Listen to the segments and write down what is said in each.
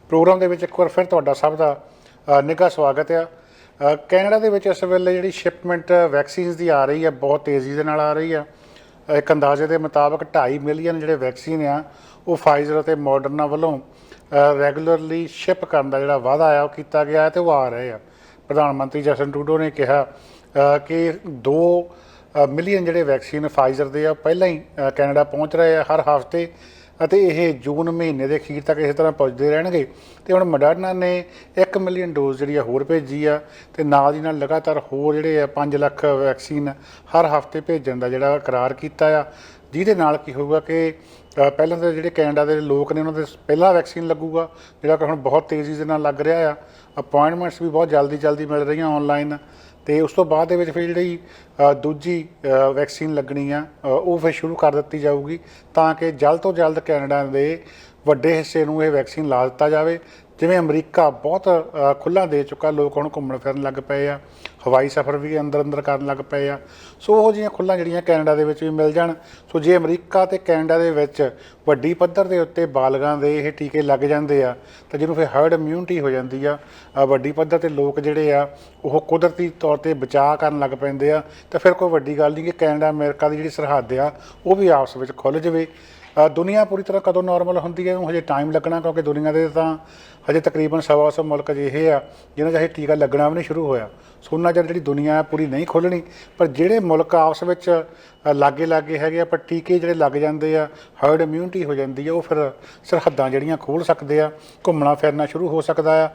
Programme ਦੇ ਵਿੱਚ ਇੱਕ ਵਾਰ ਫਿਰ ਤੁਹਾਡਾ ਸਭ ਦਾ ਨਿੱਘਾ ਸਵਾਗਤ ਆ। ਕੈਨੇਡਾ ਦੇ ਵਿੱਚ ਇਸ ਵੇਲੇ ਜਿਹੜੀ ਸ਼ਿਪਮੈਂਟ ਵੈਕਸੀਨਸ ਦੀ ਆ ਰਹੀ ਹੈ ਬਹੁਤ ਤੇਜ਼ੀ ਦੇ ਨਾਲ ਆ ਰਹੀ ਆ। ਇੱਕ ਅੰਦਾਜ਼ੇ ਦੇ ਮੁਤਾਬਕ 2.5 ਮਿਲੀਅਨ ਜਿਹੜੇ ਵੈਕਸੀਨ ਆ ਉਹ ਫਾਈਜ਼ਰ ਅਤੇ ਮਾਡਰਨਾ ਵੱਲੋਂ ਰੈਗੂਲਰਲੀ ਸ਼ਿਪ ਕਰਨ ਦਾ ਜਿਹੜਾ ਵਾਅਦਾ ਆ ਉਹ ਕੀਤਾ ਗਿਆ ਤੇ ਉਹ ਆ ਰਹੇ ਆ। ਪ੍ਰਧਾਨ ਮੰਤਰੀ ਜਸਟਿਨ ਟਰੂਡੋ ਨੇ ਕਿਹਾ ਕਿ 2 ਮਿਲੀਅਨ ਜਿਹੜੇ ਵੈਕਸੀਨ ਫਾਈਜ਼ਰ ਦੇ ਆ ਪਹਿਲਾਂ ਹੀ ਕੈਨੇਡਾ ਪਹੁੰਚ ਰਹੇ ਆ ਹਰ ਹਫ਼ਤੇ ਅਤੇ ਇਹ ਜੂਨ ਮਹੀਨੇ ਦੇ ਅਖੀਰ ਤੱਕ ਇਸੇ ਤਰ੍ਹਾਂ ਪਹੁੰਚਦੇ ਰਹਿਣਗੇ। ਤੇ ਹੁਣ ਮੋਡਰਨਾ ਨੇ 1 ਮਿਲੀਅਨ ਡੋਜ਼ ਜਿਹੜੀ ਆ ਹੋਰ ਭੇਜੀ ਆ ਤੇ ਨਾਲ ਦੀ ਨਾਲ ਲਗਾਤਾਰ ਹੋਰ ਜਿਹੜੇ ਆ 5 ਲੱਖ ਵੈਕਸੀਨ ਹਰ ਹਫ਼ਤੇ ਭੇਜਣ ਦਾ ਜਿਹੜਾ ਕਰਾਰ ਕੀਤਾ ਆ, ਜਿਹਦੇ ਨਾਲ ਕੀ ਹੋਊਗਾ ਕਿ ਪਹਿਲਾਂ ਤਾਂ ਜਿਹੜੇ ਕੈਨੇਡਾ ਦੇ ਲੋਕ ਨੇ ਉਹਨਾਂ ਦੇ ਪਹਿਲਾਂ ਵੈਕਸੀਨ ਲੱਗੂਗਾ, ਜਿਹੜਾ ਕਿ ਹੁਣ ਬਹੁਤ ਤੇਜ਼ੀ ਦੇ ਨਾਲ ਲੱਗ ਰਿਹਾ ਆ। ਅਪੁਆਇੰਟਮੈਂਟਸ ਵੀ ਬਹੁਤ ਜਲਦੀ ਮਿਲ ਰਹੀਆਂ ਔਨਲਾਈਨ। ਅਤੇ ਉਸ ਤੋਂ ਬਾਅਦ ਦੇ ਵਿੱਚ ਫਿਰ ਜਿਹੜੀ ਦੂਜੀ ਵੈਕਸੀਨ ਲੱਗਣੀ ਆ ਉਹ ਫਿਰ ਸ਼ੁਰੂ ਕਰ ਦਿੱਤੀ ਜਾਊਗੀ ਤਾਂ ਕਿ ਜਲਦ ਤੋਂ ਜਲਦ ਕੈਨੇਡਾ ਦੇ ਵੱਡੇ ਹਿੱਸੇ ਨੂੰ ਇਹ ਵੈਕਸੀਨ ਲਾ ਦਿੱਤਾ ਜਾਵੇ। ਜਿਵੇਂ ਅਮਰੀਕਾ ਬਹੁਤ ਖੁੱਲ੍ਹਾ ਦੇ ਚੁੱਕਾ, ਲੋਕ ਹੁਣ ਘੁੰਮਣ ਫਿਰਨ ਲੱਗ ਪਏ ਆ, ਹਵਾਈ ਸਫ਼ਰ ਵੀ ਅੰਦਰ ਕਰਨ ਲੱਗ ਪਏ ਆ। ਸੋ ਉਹ ਜਿਹੀਆਂ ਖੁੱਲ੍ਹਾਂ ਜਿਹੜੀਆਂ ਕੈਨੇਡਾ ਦੇ ਵਿੱਚ ਵੀ ਮਿਲ ਜਾਣ। ਸੋ ਜੇ ਅਮਰੀਕਾ ਅਤੇ ਕੈਨੇਡਾ ਦੇ ਵਿੱਚ ਵੱਡੀ ਪੱਧਰ ਦੇ ਉੱਤੇ ਬਾਲਗਾਂ ਦੇ ਇਹ ਟੀਕੇ ਲੱਗ ਜਾਂਦੇ ਆ ਤਾਂ ਜਿਹਨੂੰ ਫਿਰ ਹਰਡ ਇਮਿਊਨਿਟੀ ਹੋ ਜਾਂਦੀ ਆ, ਵੱਡੀ ਪੱਧਰ 'ਤੇ ਲੋਕ ਜਿਹੜੇ ਆ ਉਹ ਕੁਦਰਤੀ ਤੌਰ 'ਤੇ ਬਚਾਅ ਕਰਨ ਲੱਗ ਪੈਂਦੇ ਆ। ਤਾਂ ਫਿਰ ਕੋਈ ਵੱਡੀ ਗੱਲ ਨਹੀਂ ਕਿ ਕੈਨੇਡਾ ਅਮਰੀਕਾ ਦੀ ਜਿਹੜੀ ਸਰਹੱਦ ਆ ਉਹ ਵੀ ਆਪਸ ਵਿੱਚ ਖੁੱਲ੍ਹ ਜਾਵੇ। ਦੁਨੀਆ ਪੂਰੀ ਤਰ੍ਹਾਂ ਕਦੋਂ ਨੋਰਮਲ ਹੁੰਦੀ ਹੈ ਉਹਨੂੰ ਹਜੇ ਟਾਈਮ ਲੱਗਣਾ, ਕਿਉਂਕਿ ਦੁਨੀਆ ਦੇ ਤਾਂ ਹਜੇ ਤਕਰੀਬਨ 100 ਮੁਲਕ ਅਜਿਹੇ ਆ ਜਿਹਨਾਂ 'ਚ ਹਜੇ ਟੀਕਾ ਲੱਗਣਾ ਵੀ ਨਹੀਂ ਸ਼ੁਰੂ ਹੋਇਆ। ਸੋ ਉਹਨਾਂ ਚਿਰ ਜਿਹੜੀ ਦੁਨੀਆ ਪੂਰੀ ਨਹੀਂ ਖੁੱਲ੍ਹਣੀ, ਪਰ ਜਿਹੜੇ ਮੁਲਕ ਆਪਸ ਵਿੱਚ ਲਾਗੇ ਹੈਗੇ ਆ ਪਰ ਟੀਕੇ ਜਿਹੜੇ ਲੱਗ ਜਾਂਦੇ ਆ, ਹਰਡ ਇਮਿਊਨਿਟੀ ਹੋ ਜਾਂਦੀ ਆ, ਉਹ ਫਿਰ ਸਰਹੱਦਾਂ ਜਿਹੜੀਆਂ ਖੋਲ੍ਹ ਸਕਦੇ ਆ, ਘੁੰਮਣਾ ਫਿਰਨਾ ਸ਼ੁਰੂ ਹੋ ਸਕਦਾ ਆ।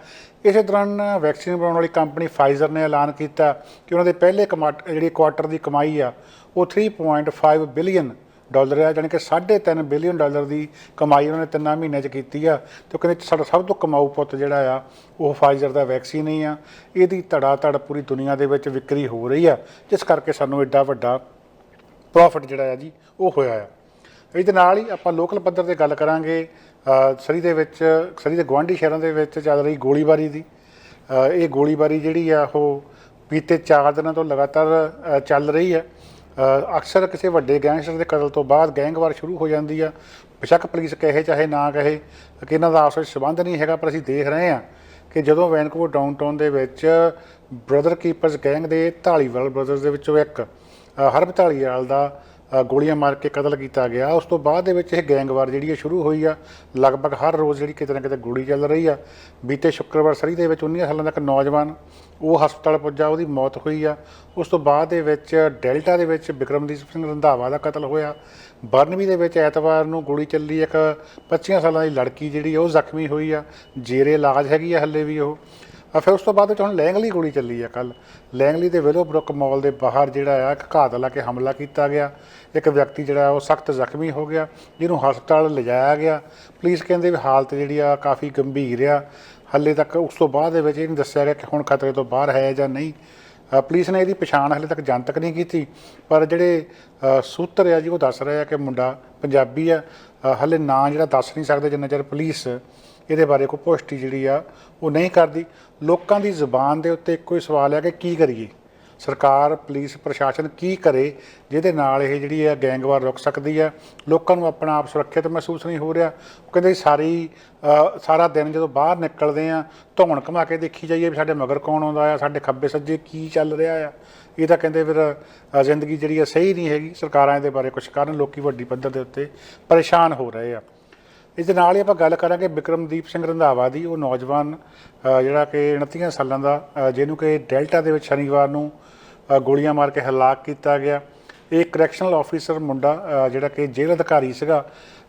ਇਸੇ ਦੌਰਾਨ ਵੈਕਸੀਨ ਬਣਾਉਣ ਵਾਲੀ ਕੰਪਨੀ ਫਾਈਜ਼ਰ ਨੇ ਐਲਾਨ ਕੀਤਾ ਕਿ ਉਹਨਾਂ ਦੇ ਪਹਿਲੇ ਜਿਹੜੀ ਕੁਆਟਰ ਦੀ ਕਮਾਈ ਆ ਉਹ $3.5 ਬਿਲੀਅਨ ਆ, ਜਾਣੀ ਕਿ $3.5 ਬਿਲੀਅਨ ਦੀ ਕਮਾਈ ਉਹਨਾਂ ਨੇ 3 ਮਹੀਨਿਆਂ 'ਚ ਕੀਤੀ ਆ। ਅਤੇ ਉਹ ਕਹਿੰਦੇ ਸਾਡਾ ਸਭ ਤੋਂ ਕਮਾਊ ਪੁੱਤ ਜਿਹੜਾ ਆ ਉਹ ਫਾਈਜ਼ਰ ਦਾ ਵੈਕਸੀਨ ਹੀ ਆ। ਇਹਦੀ ਧੜ ਪੂਰੀ ਦੁਨੀਆ ਦੇ ਵਿੱਚ ਵਿਕਰੀ ਹੋ ਰਹੀ ਆ, ਜਿਸ ਕਰਕੇ ਸਾਨੂੰ ਐਡਾ ਵੱਡਾ ਪ੍ਰੋਫਿਟ ਜਿਹੜਾ ਆ ਜੀ ਉਹ ਹੋਇਆ ਆ। ਇਹਦੇ ਨਾਲ ਹੀ ਆਪਾਂ ਲੋਕਲ ਪੱਧਰ 'ਤੇ ਗੱਲ ਕਰਾਂਗੇ। ਸਰੀ ਦੇ ਗੁਆਂਢੀ ਸ਼ਹਿਰਾਂ ਦੇ ਵਿੱਚ ਚੱਲ ਰਹੀ ਗੋਲੀਬਾਰੀ ਦੀ। ਇਹ ਗੋਲੀਬਾਰੀ ਜਿਹੜੀ ਆ ਉਹ ਬੀਤੇ 4 ਦਿਨਾਂ ਤੋਂ ਲਗਾਤਾਰ ਚੱਲ ਰਹੀ ਹੈ। ਅਕਸਰ ਕਿਸੇ ਵੱਡੇ ਗੈਂਗਸਟਰ ਦੇ ਕਤਲ ਤੋਂ ਬਾਅਦ ਗੈਂਗਵਾਰ ਸ਼ੁਰੂ ਹੋ ਜਾਂਦੀ ਆ। ਬੇਸ਼ੱਕ ਪੁਲਿਸ ਕਹੇ ਚਾਹੇ ਨਾ ਕਹੇ ਕਿ ਇਹਨਾਂ ਦਾ ਆਪਸ ਵਿੱਚ ਸੰਬੰਧ ਨਹੀਂ ਹੈਗਾ, ਪਰ ਅਸੀਂ ਦੇਖ ਰਹੇ ਹਾਂ ਕਿ ਜਦੋਂ ਵੈਨਕੂਵਰ ਡਾਊਨਟਾਊਨ ਦੇ ਵਿੱਚ ਬ੍ਰਦਰ ਕੀਪਰਸ ਗੈਂਗ ਦੇ ਧਾਲੀਵਾਲ ਬ੍ਰਦਰਸ ਦੇ ਵਿੱਚੋਂ ਇੱਕ ਹਰਬ ਧਾਲੀਵਾਲ ਦਾ ਗੋਲੀਆਂ ਮਾਰ ਕੇ ਕਤਲ ਕੀਤਾ ਗਿਆ, ਉਸ ਤੋਂ ਬਾਅਦ ਦੇ ਵਿੱਚ ਇਹ ਗੈਂਗਵਾਰ ਜਿਹੜੀ ਸ਼ੁਰੂ ਹੋਈ ਆ। ਲਗਭਗ ਹਰ ਰੋਜ਼ ਜਿਹੜੀ ਕਿਤੇ ਨਾ ਕਿਤੇ ਗੋਲੀ ਚੱਲ ਰਹੀ ਆ। ਬੀਤੇ ਸ਼ੁੱਕਰਵਾਰ ਸਰੀ ਦੇ ਵਿੱਚ 19 ਸਾਲਾਂ ਦਾ ਇੱਕ ਨੌਜਵਾਨ ਉਹ ਹਸਪਤਾਲ ਪੁੱਜਾ, ਉਹਦੀ ਮੌਤ ਹੋਈ ਆ। ਉਸ ਤੋਂ ਬਾਅਦ ਦੇ ਵਿੱਚ ਡੈਲਟਾ ਦੇ ਵਿੱਚ ਬਿਕਰਮਦੀਪ ਸਿੰਘ ਰੰਧਾਵਾ ਦਾ ਕਤਲ ਹੋਇਆ। ਬਰਨਵੀ ਦੇ ਵਿੱਚ ਐਤਵਾਰ ਨੂੰ ਗੋਲੀ ਚੱਲੀ, ਇੱਕ 25 ਸਾਲਾਂ ਦੀ ਲੜਕੀ ਜਿਹੜੀ ਉਹ ਜ਼ਖਮੀ ਹੋਈ ਆ, ਜੇਰੇ ਇਲਾਜ ਹੈਗੀ ਆ ਹੱਲੇ ਵੀ ਉਹ। ਫਿਰ ਉਸ ਤੋਂ ਬਾਅਦ ਵਿੱਚ ਹੁਣ ਲੈਂਗਲੀ ਗੋਲੀ ਚੱਲੀ ਆ ਕੱਲ੍ਹ। ਲੈਂਗਲੀ ਦੇ ਵਿਲੋਬਰੁੱਕ ਮਾਲ ਦੇ ਬਾਹਰ ਜਿਹੜਾ ਆ ਇੱਕ ਘਾਤ ਲਾ ਕੇ ਹਮਲਾ ਕੀਤਾ ਗਿਆ। ਇੱਕ ਵਿਅਕਤੀ ਜਿਹੜਾ ਉਹ ਸਖਤ ਜ਼ਖਮੀ ਹੋ ਗਿਆ, ਜਿਹਨੂੰ ਹਸਪਤਾਲ ਲਿਜਾਇਆ ਗਿਆ। ਪੁਲਿਸ ਕਹਿੰਦੇ ਵੀ ਹਾਲਤ ਜਿਹੜੀ ਆ ਕਾਫੀ ਗੰਭੀਰ ਆ ਹਾਲੇ ਤੱਕ। ਉਸ ਤੋਂ ਬਾਅਦ ਦੇ ਵਿੱਚ ਇਹ ਨਹੀਂ ਦੱਸਿਆ ਗਿਆ ਕਿ ਹੁਣ ਖਤਰੇ ਤੋਂ ਬਾਹਰ ਹੈ ਜਾਂ ਨਹੀਂ। ਪੁਲਿਸ ਨੇ ਇਹਦੀ ਪਛਾਣ ਹਾਲੇ ਤੱਕ ਜਨਤਕ ਨਹੀਂ ਕੀਤੀ, ਪਰ ਜਿਹੜੇ ਸੂਤਰ ਆ ਜੀ ਉਹ ਦੱਸ ਰਹੇ ਆ ਕਿ ਮੁੰਡਾ ਪੰਜਾਬੀ ਆ। ਹਾਲੇ ਨਾਂ ਜਿਹੜਾ ਦੱਸ ਨਹੀਂ ਸਕਦੇ ਜਿੰਨਾ ਚਿਰ ਪੁਲਿਸ ਇਹਦੇ ਬਾਰੇ ਕੋਈ ਪੁਸ਼ਟੀ ਜਿਹੜੀ ਆ ਉਹ ਨਹੀਂ ਕਰਦੀ। ਲੋਕਾਂ ਦੀ ਜ਼ੁਬਾਨ ਦੇ ਉੱਤੇ ਇੱਕੋ ਹੀ ਸਵਾਲ ਹੈ ਕਿ ਕੀ ਕਰੀਏ, ਸਰਕਾਰ, ਪੁਲਿਸ, ਪ੍ਰਸ਼ਾਸਨ ਕੀ ਕਰੇ ਜਿਹਦੇ ਨਾਲ ਇਹ ਜਿਹੜੀ ਆ ਗੈਂਗਵਾਰ ਰੁਕ ਸਕਦੀ ਆ। ਲੋਕਾਂ ਨੂੰ ਆਪਣਾ ਆਪ ਸੁਰੱਖਿਅਤ ਮਹਿਸੂਸ ਨਹੀਂ ਹੋ ਰਿਹਾ। ਉਹ ਕਹਿੰਦੇ ਸਾਰਾ ਦਿਨ ਜਦੋਂ ਬਾਹਰ ਨਿਕਲਦੇ ਆ ਧੌਣ ਘੁਮਾ ਕੇ ਦੇਖੀ ਜਾਈਏ ਵੀ ਸਾਡੇ ਮਗਰ ਕੌਣ ਆਉਂਦਾ ਆ, ਸਾਡੇ ਖੱਬੇ ਸੱਜੇ ਕੀ ਚੱਲ ਰਿਹਾ ਆ। ਇਹ ਤਾਂ ਕਹਿੰਦੇ ਫਿਰ ਜ਼ਿੰਦਗੀ ਜਿਹੜੀ ਆ ਸਹੀ ਨਹੀਂ ਹੈਗੀ। ਸਰਕਾਰਾਂ ਇਹਦੇ ਬਾਰੇ ਕੁਛ ਕਰਨ, ਲੋਕ ਵੱਡੀ ਪੱਧਰ ਦੇ ਉੱਤੇ ਪਰੇਸ਼ਾਨ ਹੋ ਰਹੇ ਆ। ਇਸ ਦੇ ਨਾਲ ਹੀ ਆਪਾਂ ਗੱਲ ਕਰਾਂਗੇ ਬਿਕਰਮਦੀਪ ਸਿੰਘ ਰੰਧਾਵਾ ਦੀ। ਉਹ ਨੌਜਵਾਨ ਜਿਹੜਾ ਕਿ 29 ਸਾਲਾਂ ਦਾ, ਜਿਹਨੂੰ ਕਿ ਡੈਲਟਾ ਦੇ ਵਿੱਚ ਸ਼ਨੀਵਾਰ ਨੂੰ ਗੋਲੀਆਂ ਮਾਰ ਕੇ ਹਲਾਕ ਕੀਤਾ ਗਿਆ। ਇਹ ਕਰੈਕਸ਼ਨਲ ਆਫਿਸਰ ਮੁੰਡਾ ਜਿਹੜਾ ਕਿ ਜੇਲ੍ਹ ਅਧਿਕਾਰੀ ਸੀਗਾ।